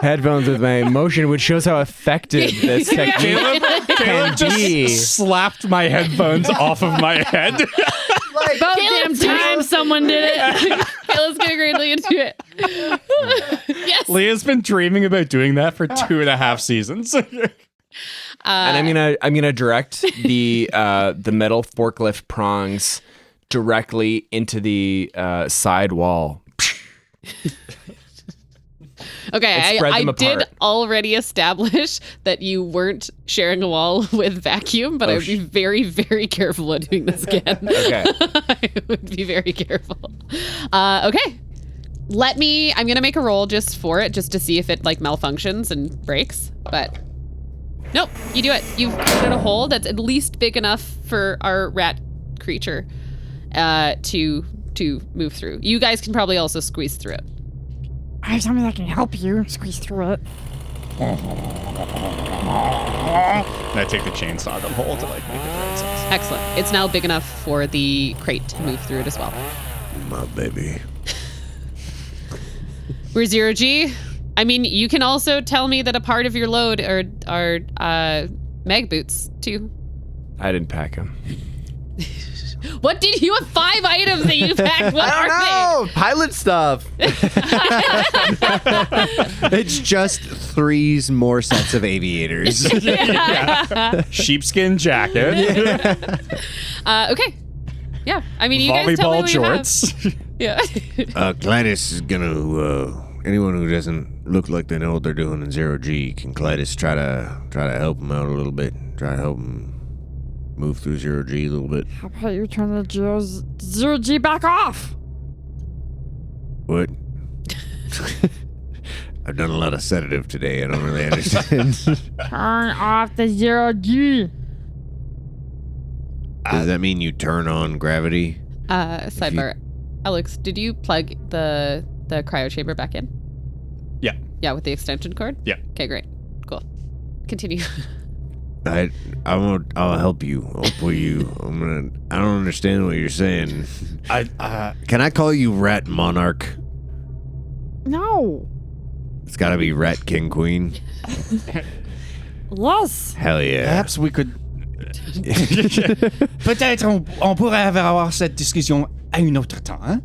headphones with my motion, which shows how effective this technique can be. Slapped my headphones off of my head. About damn time someone did it. Caleb's getting really into it. Yes. Leah's been dreaming about doing that for 2.5 seasons. And I'm gonna direct the metal forklift prongs directly into the side wall. Okay, I them did apart. already establish that you weren't sharing a wall with vacuum, but I would be very, very careful when doing this again. Okay. I would be very careful. Okay. I'm going to make a roll just for it, just to see if it malfunctions and breaks, but nope, you do it. You've created a hole that's at least big enough for our rat creature to move through. You guys can probably also squeeze through it. I have something that can help you squeeze through it. And I take the chainsaw to hole to make it the right size. Excellent. It's now big enough for the crate to move through it as well. My baby. We're 0G. I mean, you can also tell me that a part of your load are mag boots too. I didn't pack them. What did you have 5 items that you packed? What are they? Pilot stuff. It's just 3 more sets of aviators. Sheepskin jacket. Okay. Yeah. I mean, you guys tell me Volleyball what shorts. You have. Yeah. Clitus is gonna. Anyone who doesn't look like they know what they're doing in 0G, can Clitus try to help them out a little bit? Try to help them move through 0G a little bit. How about you turn the 0G back off? What? I've done a lot of sedative today. I don't really understand. Turn off the 0G. Does that mean you turn on gravity? Sidebar. Alex, did you plug the cryo chamber back in? Yeah. Yeah, with the extension cord? Yeah. Okay, great. Cool. Continue. I'll help you. I'll pull you. I don't understand what you're saying. Can I call you Rat Monarch? No. It's got to be Rat King Queen. Yes. Hell yeah. Perhaps we could. Peut-être on pourrait avoir cette discussion à une autre temps. Hein?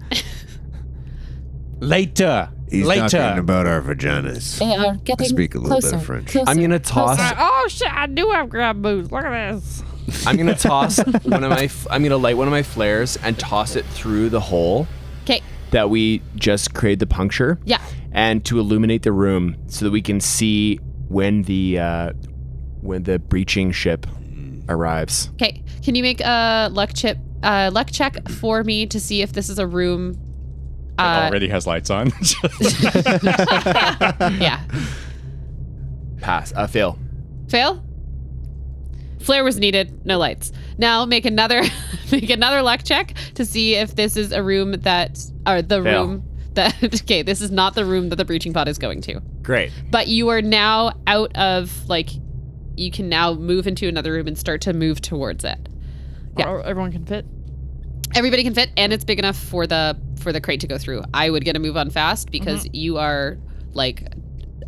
Later. He's Later. talking about our vaginas. They are I getting speak a little closer. bit of French. Closer, I'm gonna toss. closer. Oh shit! I do have grab boots. Look at this. I'm gonna toss one of my. I'm gonna light one of my flares and toss it through the hole Okay. that we just created the puncture. Yeah. And to illuminate the room so that we can see when the breaching ship arrives. Okay. Can you make a luck check for me to see if this is a room already has lights on. Yeah. Pass. Fail. Fail. Flare was needed. No lights. Now make another luck check to see if this is a room that, or the Fail. room that. Okay, this is not the room that the breaching pod is going to. Great. But you are now out of you can now move into another room and start to move towards it. Yeah. Or everyone can fit. Everybody can fit, and it's big enough for the crate to go through. I would get a move on fast because you are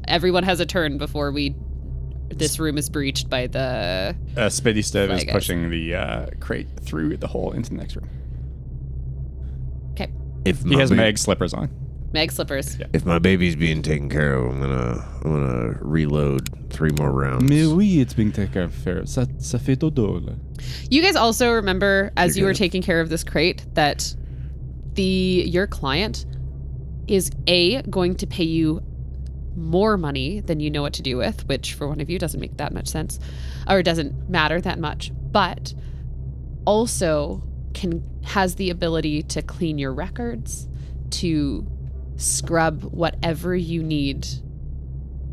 everyone has a turn before this room is breached by the. Spedy Stev is guys. pushing the crate through the hole into the next room. Okay. If He has Meg slippers on. Mag slippers. Yeah. If my baby's being taken care of, I'm gonna reload 3 more rounds. Mais oui, it's being taken care of. Ça fait dodo. You guys also remember, as You're you were good. taking care of this crate, that your client is going to pay you more money than you know what to do with, which for one of you doesn't make that much sense, or doesn't matter that much, but also has the ability to clean your records, to scrub whatever you need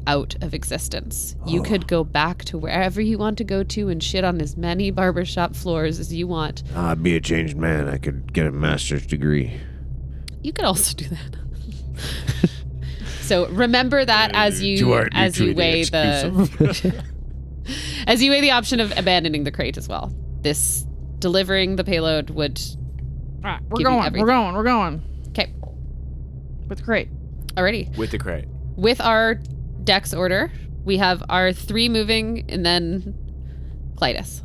out of existence. You could go back to wherever you want to go to and shit on as many barbershop floors as you want. I'd be a changed man. I could get a master's degree. You could also do that. So remember that as you weigh the as you weigh the option of abandoning the crate as well. This delivering the payload would. All right, we're Give you going. everything. We're going. Okay. With the crate. Alrighty. With the crate. With our dex order, we have our 3 moving and then Clitus.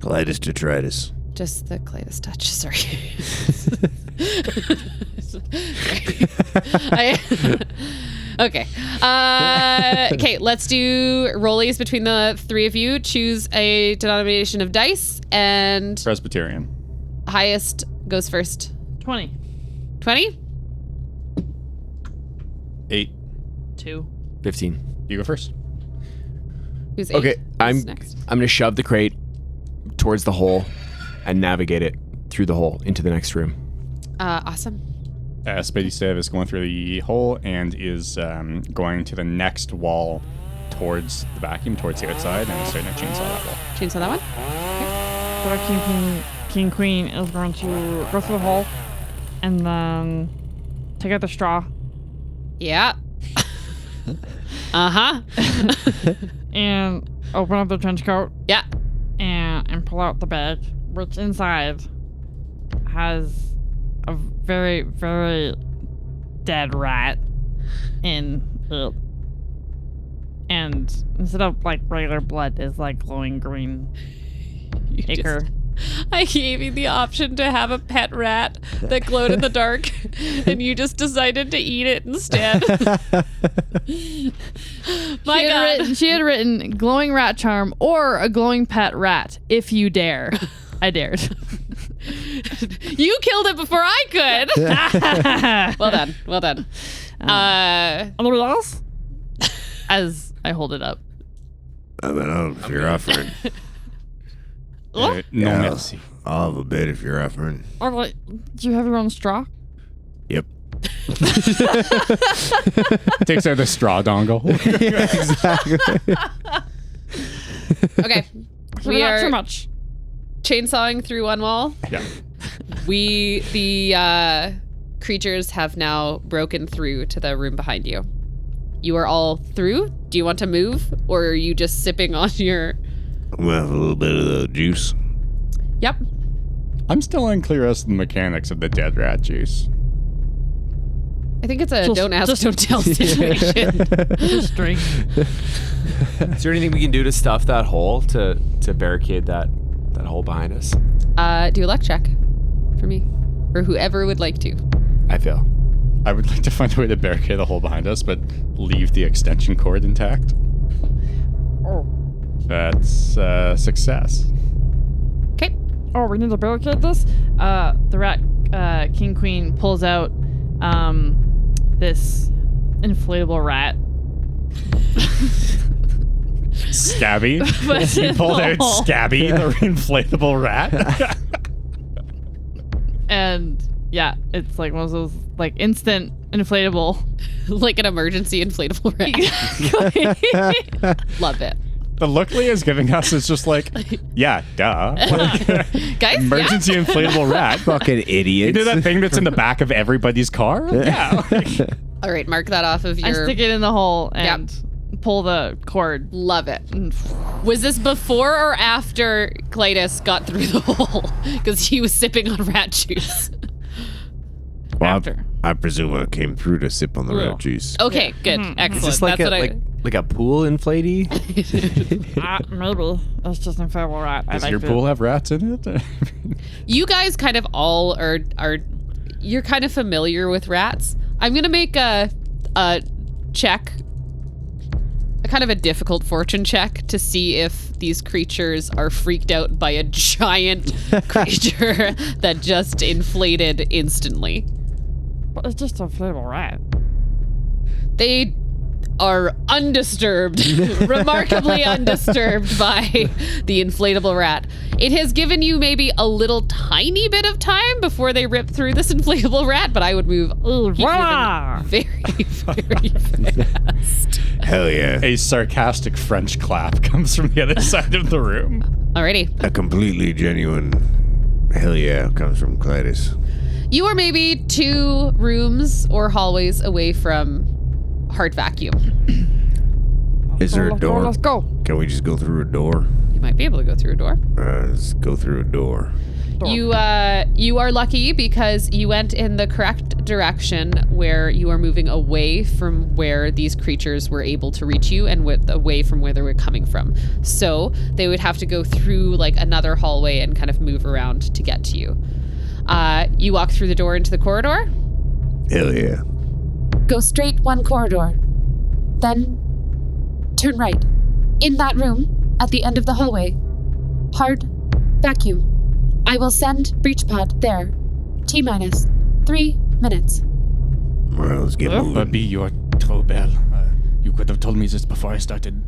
Clitus detritus. Just the Clitus touch. Sorry. Okay. Okay, let's do rollies between the 3 of you. Choose a denomination of dice, and Presbyterian. highest goes first. 20. 20? 8. 2. 15. You go first. Who's 8? Okay, Who's next? I'm gonna shove the crate towards the hole and navigate it through the hole into the next room. Awesome. Spedy Stev is going through the hole and is going to the next wall towards the vacuum, towards the outside, and starting to chainsaw that wall. Chainsaw that one? So King Queen is going to go through the hole and then take out the straw Yeah. Uh-huh. and open up the trench coat Yeah. and pull out the bag, which inside has a very, very dead rat in it. And instead of regular blood, is glowing green ichor. I gave you the option to have a pet rat that glowed in the dark, and you just decided to eat it instead. My God. She had written glowing rat charm or a glowing pet rat if you dare. I dared. You killed it before I could. Well done. Well done. Anybody else? As I hold it up. I mean, if you're offering. No Yeah, merci. I'll have a bit if you're offering. Do you have your own straw? Yep. Takes out the straw dongle. Okay. We Not are too much. chainsawing through one wall. Yeah. The creatures have now broken through to the room behind you. You are all through? Do you want to move? Or are you just sipping on your... I'm gonna have a little bit of the juice. Yep. I'm still unclear as to the mechanics of the dead rat juice. I think it's a Just- don't ask, just- don't tell situation. Just drink. Is there anything we can do to stuff that hole to barricade that hole behind us? Do a luck check for me. Or whoever would like to. I fail. I would like to find a way to barricade the hole behind us, but leave the extension cord intact. Oh. That's success. Okay. Oh, we need to barricade this? The rat King Queen pulls out this inflatable rat. Scabby. But You pulled out no. Scabby, the inflatable rat. And Yeah, it's like one of those like instant inflatable. Like an emergency inflatable rat. Love it. The look Leah's giving us is just like, yeah, duh. Guys, Emergency inflatable rat. Fucking You idiots. know that thing that's in the back of everybody's car? Yeah. All right, mark that off of I your... stick it in the hole and pull the cord. Love it. Was this before or after Clitus got through the hole? Because he was sipping on rat juice. Well, After. I presume I came through to sip on the rat juice. Okay, good. Excellent. Is this like like a pool inflatey? Maybe. It's just an inflatable rat. Does your pool have rats in it? You guys kind of all are you're kind of familiar with rats. I'm going to make a check, a kind of a difficult fortune check to see if these creatures are freaked out by a giant creature that just inflated instantly. But it's just an inflatable rat. They are undisturbed, remarkably undisturbed by the inflatable rat. It has given you maybe a little tiny bit of time before they rip through this inflatable rat, but I would move Voila! very, very fast. Hell yeah. A sarcastic French clap comes from the other side of the room. Alrighty. A completely genuine hell yeah comes from Clitus. You are maybe 2 rooms or hallways away from heart vacuum. Is there a Let's go, door? let's go. Can we just go through a door? You might be able to go through a door. Let's go through a door. You are lucky because you went in the correct direction where you are moving away from where these creatures were able to reach you and away from where they were coming from. So they would have to go through like another hallway and kind of move around to get to you. You walk through the door into the corridor. Hell yeah. Go straight 1 corridor. Then turn right. In that room, at the end of the hallway. Hard vacuum. I will send breach pod there. T-minus 3 minutes. Well, let's get moving. But be your trouble. You could have told me this before I started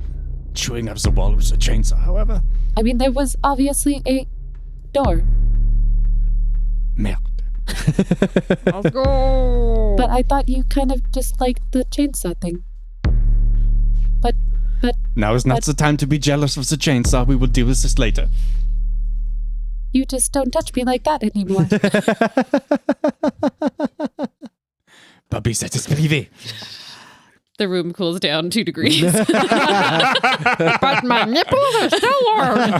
chewing up the wall with a chainsaw, however. I mean, there was obviously a door. Merde. Let's go. But I thought you kind of just liked the chainsaw thing. But Now is not the time to be jealous of the chainsaw. We will deal with this later. you just don't touch me like that anymore. Puppy, ça c'est privé. The room cools down 2 degrees. But my nipples are still warm.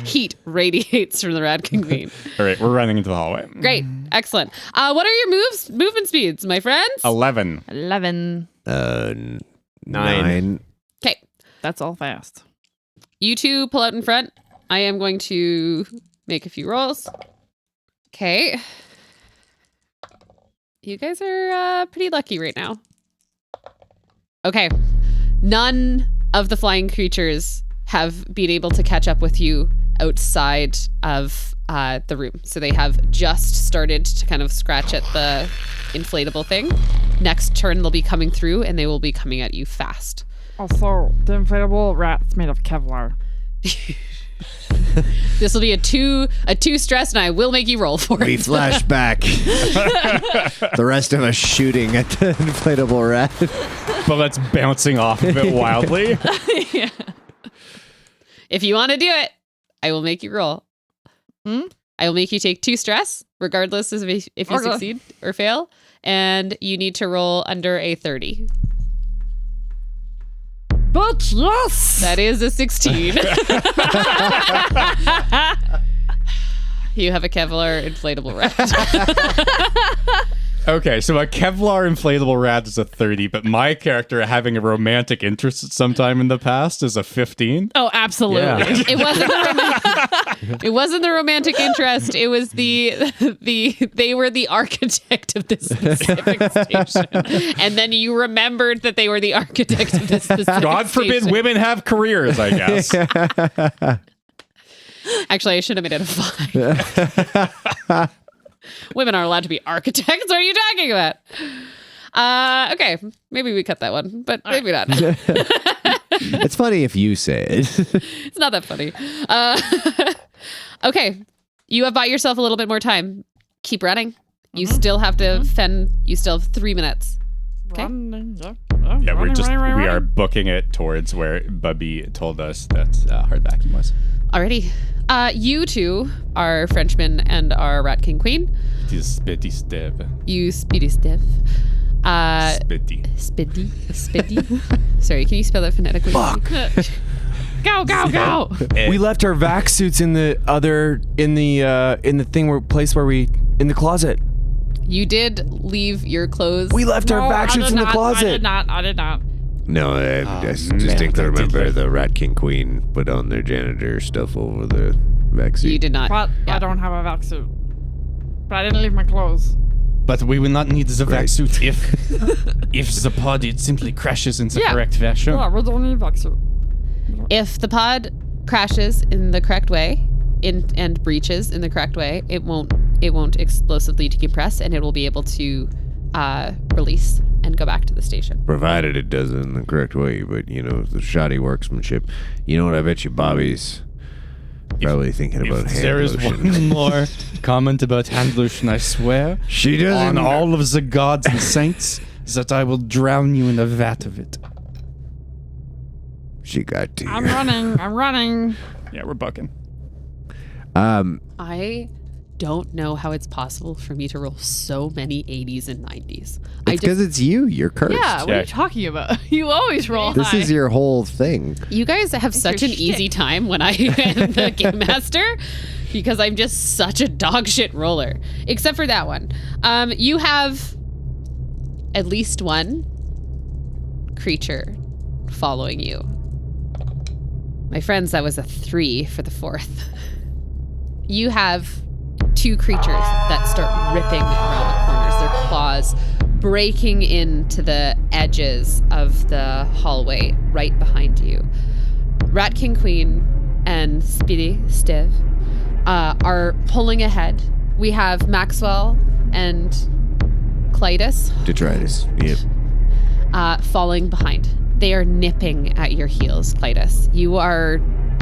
Heat radiates from the Radkin Queen. All right, we're running into the hallway. Great. Excellent. What are your movement speeds, my friends? 11. 11. 9. Okay. That's all fast. You 2 pull out in front. I am going to make a few rolls. Okay. You guys are pretty lucky right now. Okay. None of the flying creatures have been able to catch up with you outside of the room. So they have just started to kind of scratch at the inflatable thing. Next turn, they'll be coming through and they will be coming at you fast. Also, the inflatable rat's made of Kevlar. This will be a two stress, and I will make you roll for We it. flash back. The rest of us shooting at the inflatable rat. Bullets bouncing off of it wildly. Yeah. If you want to do it, I will make you roll. I will make you take 2 stress, regardless of if you succeed or fail, and you need to roll under a 30. But yes! That is a 16. You have a Kevlar inflatable rat. Okay, so a Kevlar inflatable rat is a 30, but my character having a romantic interest at some time in the past is a 15. Oh, absolutely. Yeah. It wasn't the romantic interest. It was they were the architect of this specific station. And then you remembered that they were the architect of this specific God forbid station. women have careers, I guess. Actually, I should have made it a 5. Women aren't allowed to be architects. What are you talking about? Okay, maybe we cut that one, but maybe not. It's funny if you say it. It's not that funny. Okay, you have bought yourself a little bit more time keep running. You still have to fend. You still have 3 minutes. Okay. Running, Yeah, running. we are booking it towards where Bubby told us that hard vacuum was. Alrighty. You two are Frenchmen and are Rat King Queen. It is Spedy Stev. You Spedy Stev. Spedy. Sorry, can you spell that phonetically? Fuck. Go. We left our vac suits in the place where we in the closet. You did leave your clothes. We left our vac suits in the closet. I did not. No, I just distinctly remember the Rat King Queen put on their janitor stuff over the vaccine. You did not. But I don't have a vac suit. But I didn't leave my clothes. But we will not need the vac Right. suit if the pod it simply crashes in the Yeah. correct fashion. Yeah, we don't need vac suit. If the pod crashes in the correct way and breaches in the correct way, it won't explosively decompress, and it will be able to release and go back to the station. Provided it does it in the correct way, but the shoddy workmanship. You know what? I bet you Bobby's probably thinking about If hand there is lotion. one more comment about hand lotion, I swear She doesn't. on all of the gods and saints that I will drown you in a vat of it. She got to you. I'm running. Yeah, we're bucking. I don't know how it's possible for me to roll so many 80s and 90s. It's because it's you. You're cursed. Yeah, what are Yeah. you talking about? You always roll This high. is your whole thing. You guys have such an your easy shtick. time when I am the game master because I'm just such a dog shit roller. Except for that one. You have at least one creature following you. My friends, that was a 3 for the 4th. You have 2 creatures that start ripping around the corners, their claws breaking into the edges of the hallway right behind you. Rat King Queen and Spedy Stev are pulling ahead. We have Maxwell and Clitus Detritus. Yep. falling behind. They are nipping at your heels, Clitus.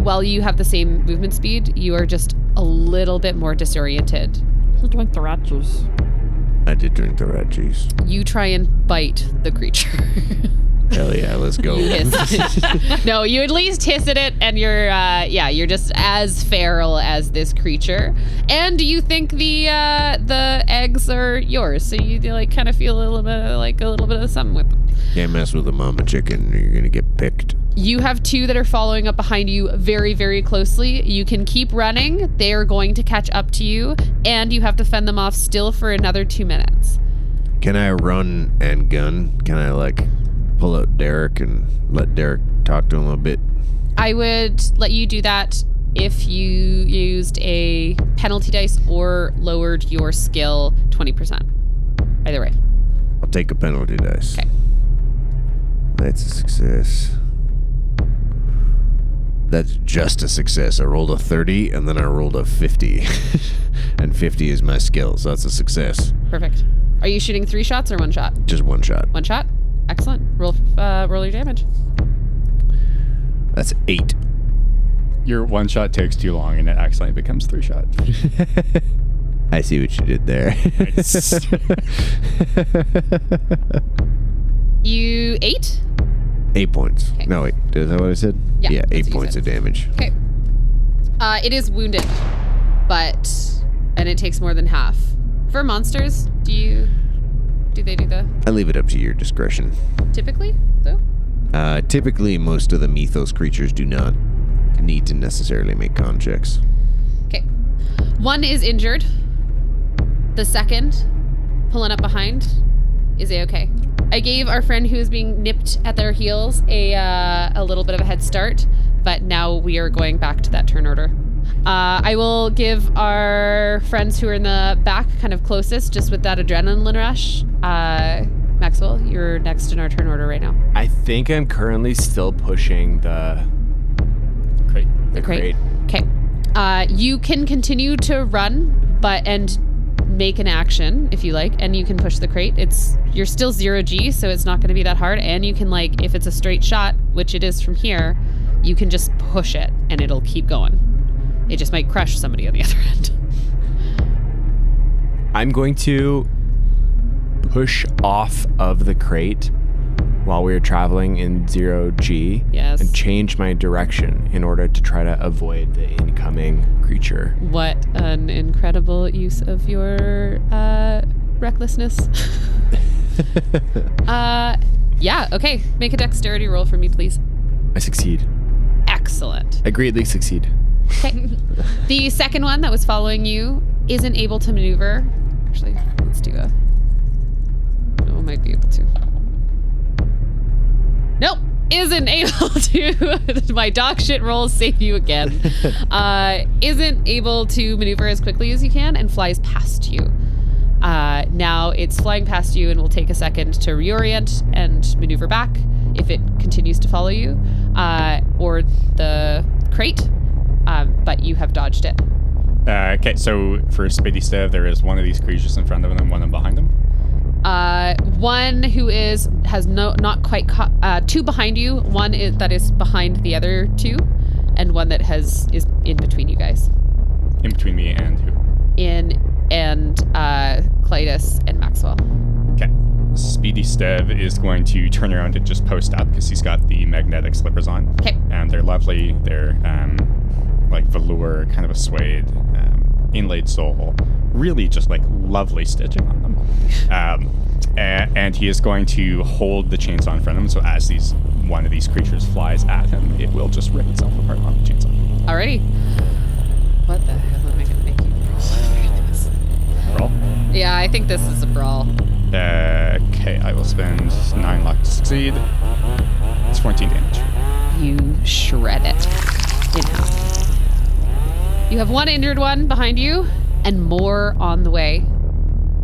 While you have the same movement speed, you are just a little bit more disoriented. He drank the rat juice. I did drink the rat juice. You try and bite the creature. Hell yeah, let's go. You hiss. No, you at least hiss at it, and you're just as feral as this creature. And you think the eggs are yours, so you kind of feel a little bit of something with them. Can't mess with a mama chicken or you're gonna get picked. You have 2 that are following up behind you very, very closely. You can keep running. They are going to catch up to you, and you have to fend them off still for another 2 minutes. Can I run and gun? Can I pull out Derek and let Derek talk to him a bit? I would let you do that if you used a penalty dice or lowered your skill 20%. Either way. I'll take a penalty dice. Okay. That's a success. That's just a success. I rolled a 30 and then I rolled a 50. And 50 is my skill, so that's a success. Perfect. Are you shooting 3 shots or 1 shot? Just one shot. 1 shot? Excellent. Roll your damage. That's 8. Your 1 shot takes too long and it accidentally becomes 3 shot. I see what you did there. You 8? 8 points. Okay. No, wait. Is that what I said? Yeah, Yeah, that's 8 what you points said. of damage. Okay. It is wounded, and it takes more than half. For monsters, do they do the I leave it up to your discretion. typically though? Typically, most of the mythos creatures do not need to necessarily make con checks. Okay. 1 is injured. The second, pulling up behind, is A-okay. I gave our friend who is being nipped at their heels a little bit of a head start, but now we are going back to that turn order. I will give our friends who are in the back kind of closest, just with that adrenaline rush. Maxwell, you're next in our turn order right now. I think I'm currently still pushing the Great. Crate. Okay. You can continue to run, and make an action if you like, and you can push the crate. You're still 0G, so it's not going to be that hard. And you can if it's a straight shot, which it is from here, you can just push it and it'll keep going. It just might crush somebody on the other end. I'm going to push off of the crate while we were traveling in 0G. Yes. And change my direction in order to try to avoid the incoming creature. What an incredible use of your recklessness. Yeah, okay. Make a dexterity roll for me, please. I succeed. Excellent. I greatly succeed. Okay. The second one that was following you isn't able to maneuver. Actually, let's do a... No, it might be able to. Nope. Isn't able to. My dog shit rolls save you again. Isn't able to maneuver as quickly as you can and flies past you. Now it's flying past you and will take a second to reorient and maneuver back if it continues to follow you, or the crate, but you have dodged it. Okay, so for Spedy Stev, there is one of these creatures in front of him and one behind him. One who has not quite caught, two behind you, one that is behind the other two, and one that is in between you guys. In between me and who? Clitus and Maxwell. Okay. Spedy Stev is going to turn around and just post up because he's got the magnetic slippers on. Okay. And they're lovely. They're like velour, kind of a suede, inlaid sole. Really just like lovely stitching on them. And he is going to hold the chainsaw in front of him, so as one of these creatures flies at him, it will just rip itself apart on the chainsaw. Alrighty. What the hell am I gonna make you do? Roll. Yeah, I think this is a brawl. Okay, I will spend 9 luck to succeed. It's 14 damage. You shred it in half. You have one injured one behind you, and more on the way.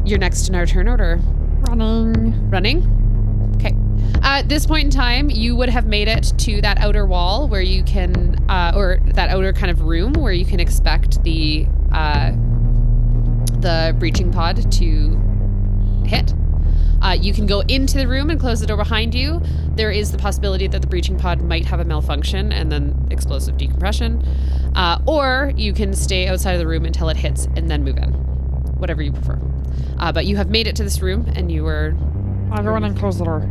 You're next in our turn order. Running? Okay. At this point in time, you would have made it to that outer wall where you can, or that outer kind of room where you can expect the breaching pod to hit. You can go into the room and close the door behind you. There is the possibility that the breaching pod might have a malfunction and then explosive decompression. Or you can stay outside of the room until it hits and then move in. Whatever you prefer. But you have made it to this room and you were... I'll go in and close the door.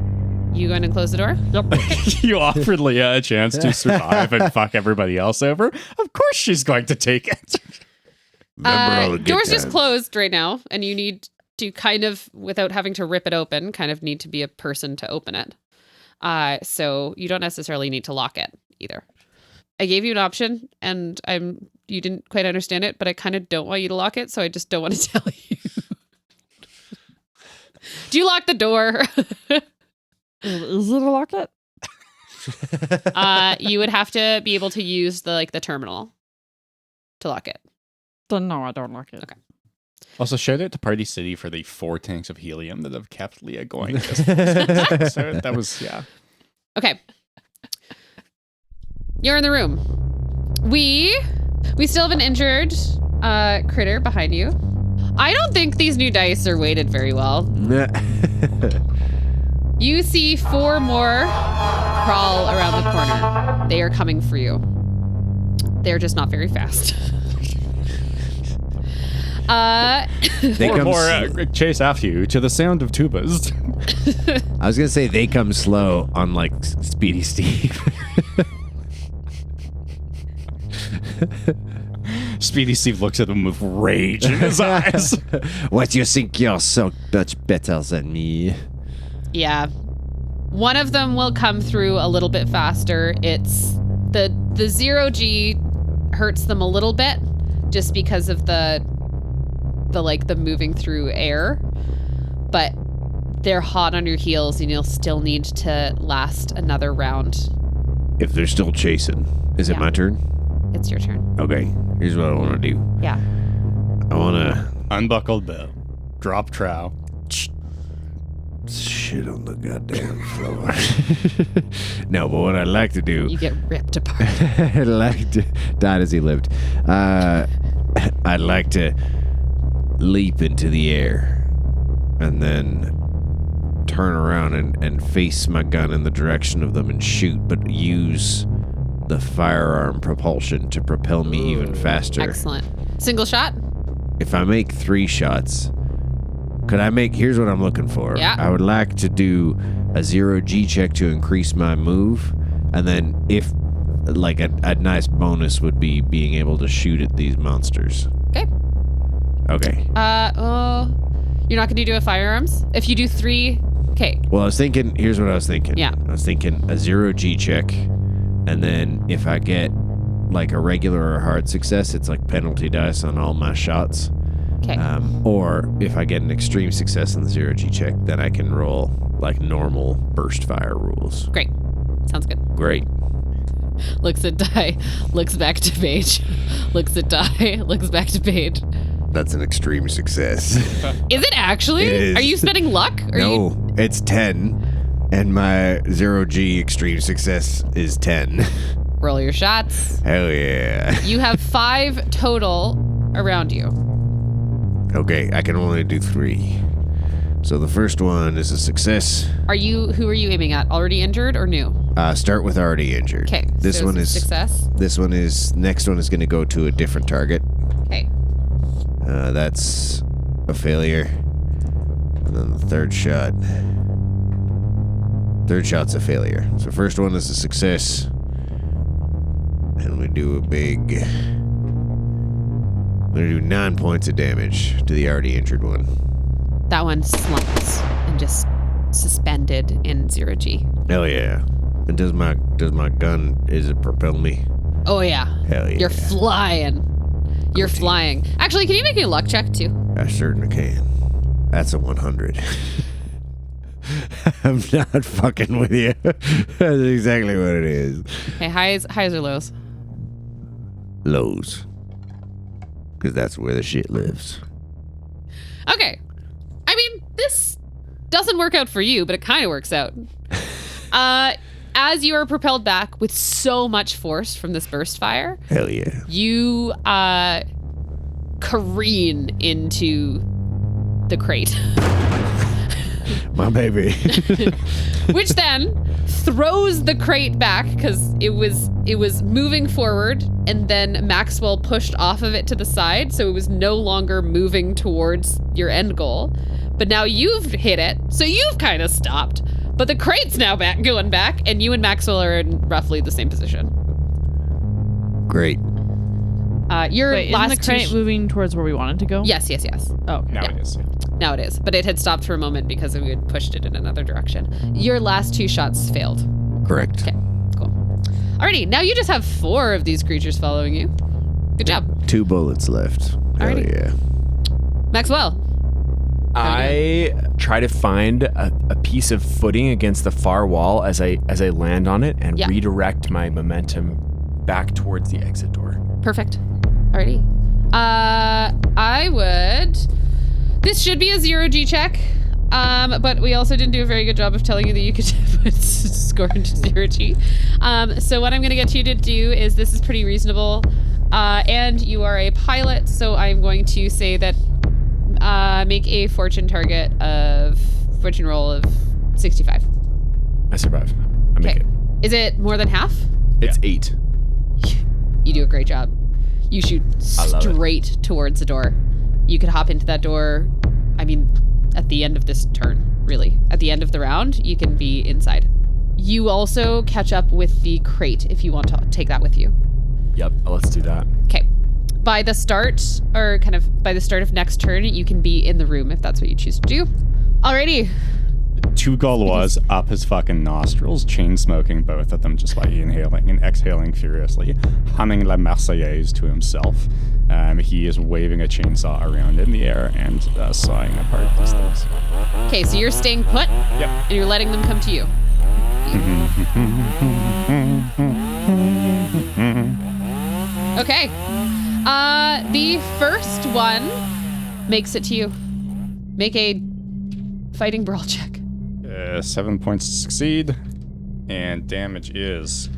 You going to close the door? Yep. You offered Leah a chance to survive and fuck everybody else over. Of course she's going to take it. Door's just closed right now, and you need to kind of, without having to rip it open, kind of need to be a person to open it. So you don't necessarily need to lock it either. I gave you an option, and you didn't quite understand it, but I kind of don't want you to lock it, so I just don't want to tell you. Do you lock the door? Is it a lock it? You would have to be able to use the terminal to lock it. Then no, I don't lock it. Okay. Also, shout out to Party City for the 4 tanks of helium that have kept Leah going. So that was, yeah. Okay. You're in the room. We still have an injured critter behind you. I don't think these new dice are weighted very well. You see 4 more crawl around the corner. They are coming for you. They're just not very fast. They more chase after you to the sound of tubas. I was gonna say they come slow, unlike Spedy Stev. Spedy Stev looks at them with rage in his eyes. What, you think you're so much better than me? Yeah. One of them will come through a little bit faster. It's the 0G hurts them a little bit just because of the moving through air, but they're hot on your heels and you'll still need to last another round. If they're still chasing, is it my turn? It's your turn. Okay, here's what I want to do. Yeah. I want to unbuckle bell, drop trow, shit on the goddamn floor. No, but what I'd like to do... You get ripped apart. I'd like to... Died as he lived. I'd like to leap into the air and then turn around and face my gun in the direction of them and shoot, but use the firearm propulsion to propel me even faster. Excellent. Single shot? If I make 3 shots, Could I make... Here's what I'm looking for. Yeah. I would like to do a 0G check to increase my move. And then if... Like, a nice bonus would be being able to shoot at these monsters. Okay. Okay. You're not going to do a firearms? If you do 3... Okay. Well, I was thinking... Here's what I was thinking. Yeah. I was thinking a 0G check. And then if I get, like, a regular or hard success, it's like penalty dice on all my shots. Okay. Or if I get an extreme success in the 0G check, then I can roll like normal burst fire rules. Great. Sounds good. Great. Looks at die, looks back to page, looks at die, looks back to page. That's an extreme success. Is it actually? It is. Are you spending luck? No, it's 10. And my 0G extreme success is 10. Roll your shots. Hell yeah. You have 5 total around you. Okay, I can only do 3. So the first one is a success. Who are you aiming at? Already injured or new? Start with already injured. Okay. This so one is success. This one is next one is going to go to a different target. Okay. That's a failure. And then the third shot. Third shot's a failure. So first one is a success. And we do a big... I'm going to do 9 points of damage to the already injured one. That one slumps and just suspended in 0G. Hell yeah. And does my gun, is it propel me? Oh yeah. Hell yeah. You're flying. You're flying. Actually, can you make me a luck check too? I certainly can. That's a 100. I'm not fucking with you. That's exactly what it is. Okay, highs or lows? Lows. Because that's where the shit lives. Okay. I mean, this doesn't work out for you, but it kind of works out. As you are propelled back with so much force from this burst fire, Hell yeah. you careen into the crate. My baby. Which then throws the crate back because it was moving forward, and then Maxwell pushed off of it to the side, so it was no longer moving towards your end goal. But now you've hit it, so you've kind of stopped. But the crate's now going back, and you and Maxwell are in roughly the same position. Great. Your Wait, last isn't the crate moving towards where we wanted to go? Yes. Oh, okay. Now it is. Yeah. Now it is, but it had stopped for a moment because we had pushed it in another direction. Your last 2 shots failed. Correct. Okay, cool. Alrighty, now you just have 4 of these creatures following you. Good job. 2 bullets left. Hell Alrighty. yeah. Maxwell. I try to find a piece of footing against the far wall as I land on it and redirect my momentum back towards the exit door. Perfect. Alrighty. I would... This should be a 0G check, but we also didn't do a very good job of telling you that you could put score into 0G. So what I'm going to get you to do is, this is pretty reasonable, and you are a pilot, so I'm going to say that make a fortune roll of 65. I survive. I make it. Is it more than half? It's 8. You do a great job. You shoot straight towards the door. You could hop into that door, I mean, at the end of this turn, really. At the end of the round, you can be inside. You also catch up with the crate if you want to take that with you. Yep, let's do that. Okay. By the start of next turn, you can be in the room if that's what you choose to do. Alrighty. 2 Gaulois up his fucking nostrils, chain smoking both of them just by inhaling and exhaling furiously, humming La Marseillaise to himself. He is waving a chainsaw around in the air and sawing apart these things. Okay, so you're staying put, and you're letting them come to you. Okay. The first one makes it to you. Make a fighting brawl check. 7 points to succeed, and damage is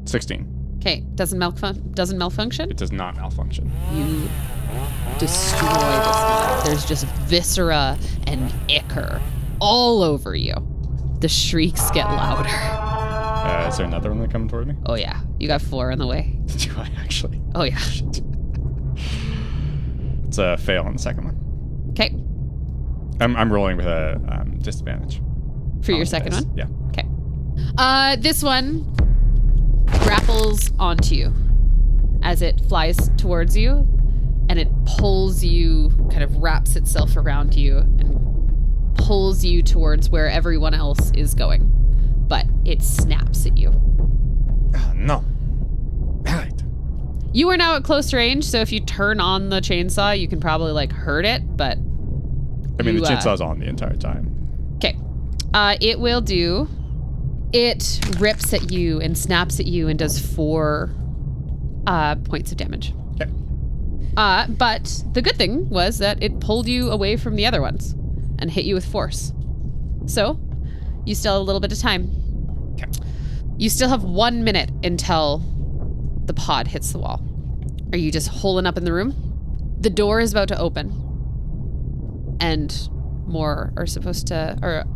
16. Okay, doesn't malfunction? It does not malfunction. You destroy this one. There's just viscera and ichor all over you. The shrieks get louder. Is there another one coming toward me? Oh yeah, you got 4 on the way. Do I actually? Oh yeah. Shit. It's a fail on the second one. Okay. I'm rolling with a disadvantage. For your second one? Yeah. Okay. This one grapples onto you as it flies towards you, and it pulls you, kind of wraps itself around you, and pulls you towards where everyone else is going. But it snaps at you. No. Right. You are now at close range, so if you turn on the chainsaw, you can probably like hurt it, but... I mean, the chainsaw's on the entire time. Okay. It will do... It rips at you and snaps at you and does 4 points of damage. Okay. But the good thing was that it pulled you away from the other ones and hit you with force. So, you still have a little bit of time. Okay. You still have 1 minute until the pod hits the wall. Are you just holding up in the room? The door is about to open. And more are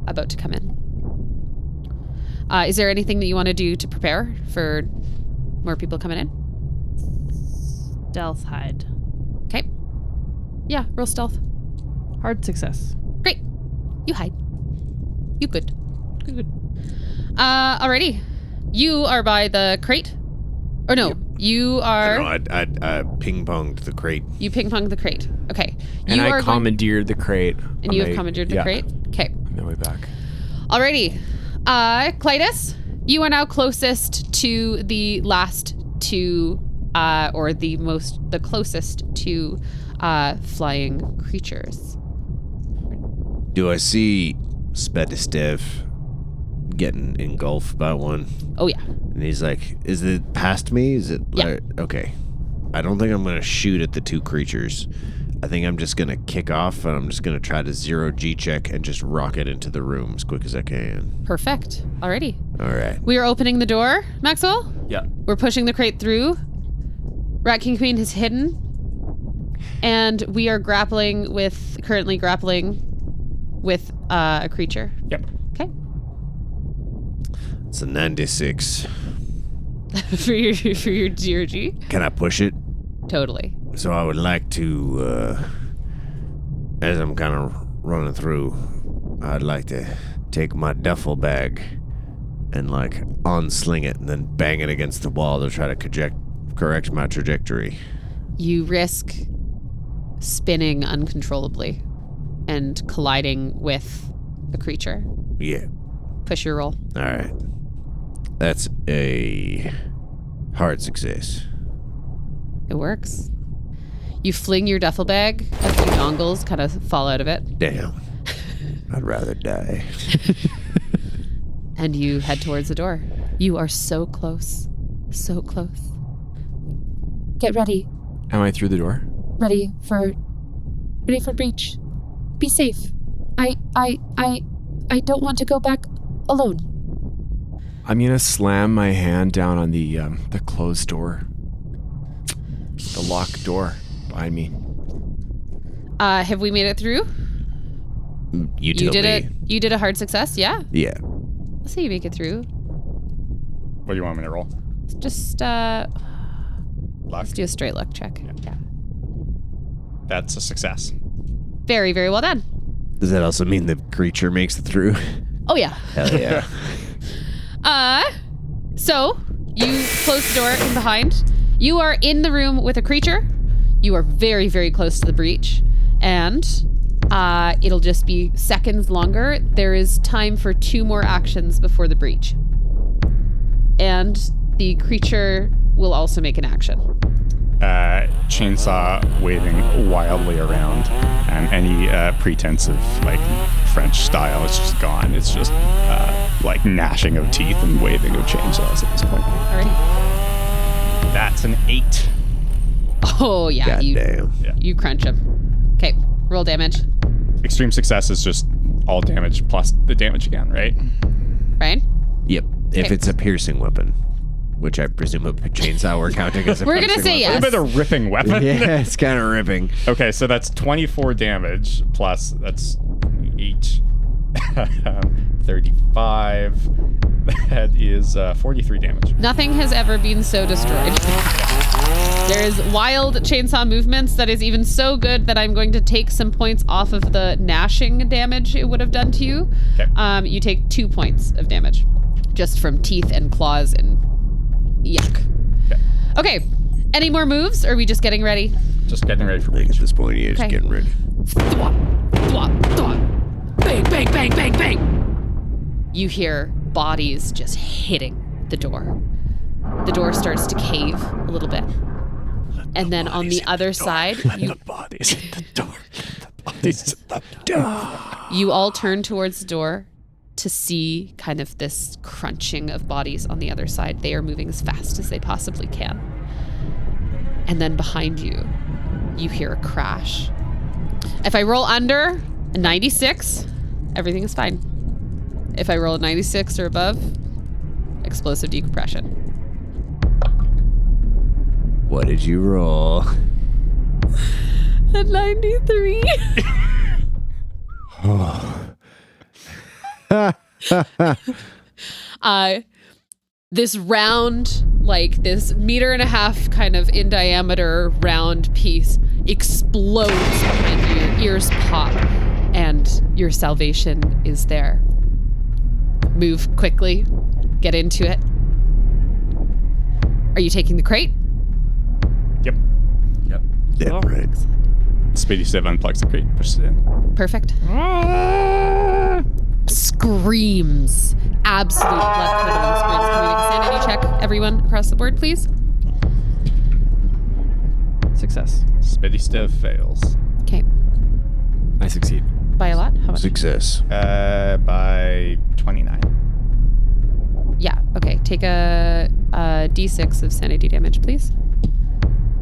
about to come in. Is there anything that you want to do to prepare for more people coming in? Stealth hide. Okay. Yeah, roll stealth. Hard success. Great. You hide. You good. Good. Alrighty. You are by the crate. Or no, you are... I ping-ponged the crate. You ping-ponged the crate. Okay. And I commandeered the crate. And you have commandeered the crate? Okay. On my way back. Alrighty. Clitus, you are now closest to the last two, or the closest to flying creatures. Do I see Spedy Stev getting engulfed by one? Oh, yeah. And he's like, is it past me? Is it? Yeah. Okay. I don't think I'm going to shoot at the 2 creatures. I think I'm just going to kick off, and I'm just going to try to 0 G-check and just rocket into the room as quick as I can. Perfect. Alrighty. All right. We are opening the door, Maxwell. Yeah. We're pushing the crate through. Rat King Queen is hidden. And we are currently grappling with a creature. Yep. Okay. It's a 96. for your DRG? Can I push it? Totally. So I would like to, as I'm kind of running through, I'd like to take my duffel bag and like unsling it and then bang it against the wall to try to correct my trajectory. You risk spinning uncontrollably and colliding with a creature. Yeah. Push your roll. All right. That's a hard success. It works. You fling your duffel bag, a few dongles kind of fall out of it. Damn. I'd rather die. And you head towards the door. You are so close. So close. Get ready. Am I through the door? Ready for breach. Be safe. I don't want to go back alone. I'm gonna slam my hand down on the closed door. The locked door behind me. Have we made it through? You did it. You did a hard success, yeah? Yeah. Let's say you make it through. What do you want me to roll? Just Luck? let's do a straight luck check. Yeah. That's a success. Very, very well done. Does that also mean the creature makes it through? Oh yeah. Hell yeah. So you close the door in behind. You are in the room with a creature. You are very, very close to the breach, and it'll just be seconds longer. There is time for 2 more actions before the breach, and the creature will also make an action. Chainsaw waving wildly around, and any pretense of like French style is just gone. It's just like gnashing of teeth and waving of chainsaws at this point. Alrighty. That's an 8. Oh yeah, Goddamn. you crunch him. Okay, roll damage. Extreme success is just all damage plus the damage again, right? Ryan? Yep. If Okay. it's a piercing weapon, which I presume a chainsaw we're counting as a We're gonna piercing say weapon. yes. A bit of ripping weapon. Yeah, it's kind of ripping. Okay, so that's 24 damage plus that's 8. 35. That is 43 damage. Nothing has ever been so destroyed. There is wild chainsaw movements that is even so good that I'm going to take some points off of the gnashing damage it would have done to you. Okay. You take 2 points of damage just from teeth and claws and yuck. Okay. Any more moves, or are we just getting ready? Just getting ready for I think breach. at this point, he is Okay. getting ready. Thwop, thwop, thwop. Bang, bang, bang, bang, bang. You hear bodies just hitting the door. The door starts to cave a little bit. And then on the other side, Bodies at the door. Bodies at the door. you all turn towards the door to see kind of this crunching of bodies on the other side. They are moving as fast as they possibly can. And then behind you, you hear a crash. If I roll under a 96, everything is fine. If I roll a 96 or above, explosive decompression. What did you roll? A 93. This round, like this 1.5 meters kind of in diameter round piece explodes behind you. Your ears pop and your salvation is there. Move quickly. Get into it. Are you taking the crate? Yep. Yeah, right. Spedy Stev unplugs the crate, pushes it in. Perfect. Screams. Absolute blood-curdling screams. Can we make a sanity check, everyone, across the board, please? Success. Spedy Stev fails. Okay. I succeed. By a lot? How much? Success. By 29. Yeah. Okay. Take a d6 of sanity damage, please.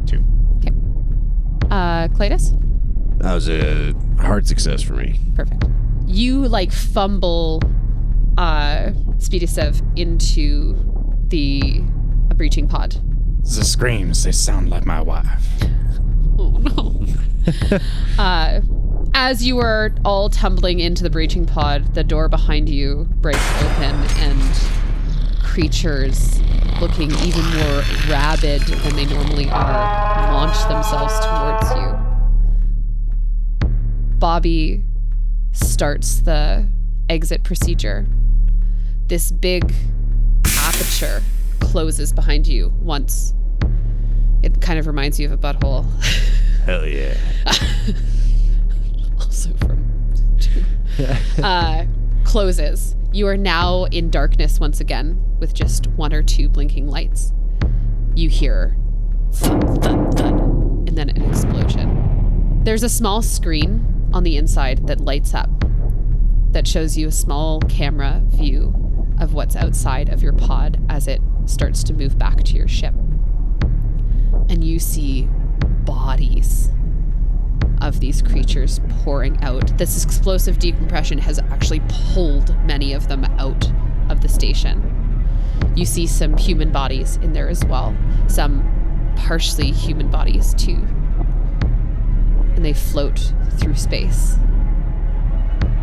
2. Okay. Clitus? That was a hard success for me. Perfect. You like fumble Spedy Stev into the breaching pod. The screams, they sound like my wife. Oh no. As you are all tumbling into the breaching pod, the door behind you breaks open and creatures looking even more rabid than they normally are launch themselves towards you. Bobby starts the exit procedure. This big aperture closes behind you once. It kind of reminds you of a butthole. Hell yeah. Also from closes. You are now in darkness once again with just 1 or 2 blinking lights. You hear thud, thud, thud, and then an explosion. There's a small screen on the inside that lights up that shows you a small camera view of what's outside of your pod as it starts to move back to your ship. And you see bodies of these creatures pouring out. This explosive decompression has actually pulled many of them out of the station. You see some human bodies in there as well. Some partially human bodies too. And they float through space.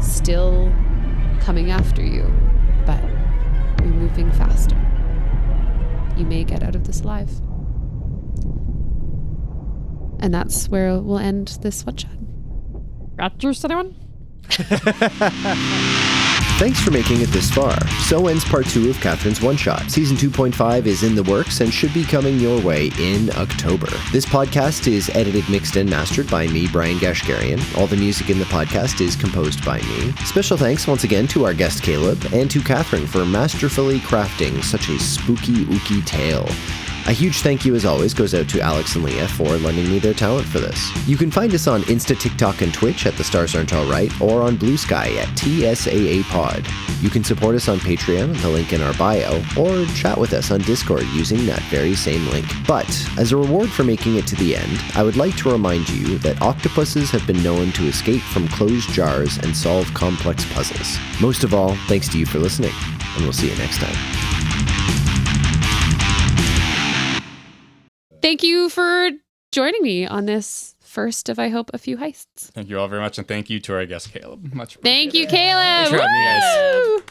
Still coming after you, but you're moving faster. You may get out of this alive. And that's where we'll end this one shot. Got juice, anyone? Thanks for making it this far. So ends part 2 of Catherine's one-shot. Season 2.5 is in the works and should be coming your way in October. This podcast is edited, mixed, and mastered by me, Brian Gashgarian. All the music in the podcast is composed by me. Special thanks once again to our guest Caleb and to Catherine for masterfully crafting such a spooky, ooky tale. A huge thank you, as always, goes out to Alex and Leah for lending me their talent for this. You can find us on Insta, TikTok, and Twitch at The Stars Aren't Alright, or on Blue Sky at TSAA Pod. You can support us on Patreon, the link in our bio, or chat with us on Discord using that very same link. But, as a reward for making it to the end, I would like to remind you that octopuses have been known to escape from closed jars and solve complex puzzles. Most of all, thanks to you for listening, and we'll see you next time. Thank you for joining me on this first of, I hope, a few heists. Thank you all very much, and thank you to our guest, Caleb. Much appreciated. Thank you, Caleb. Thanks for having me, guys. Woo!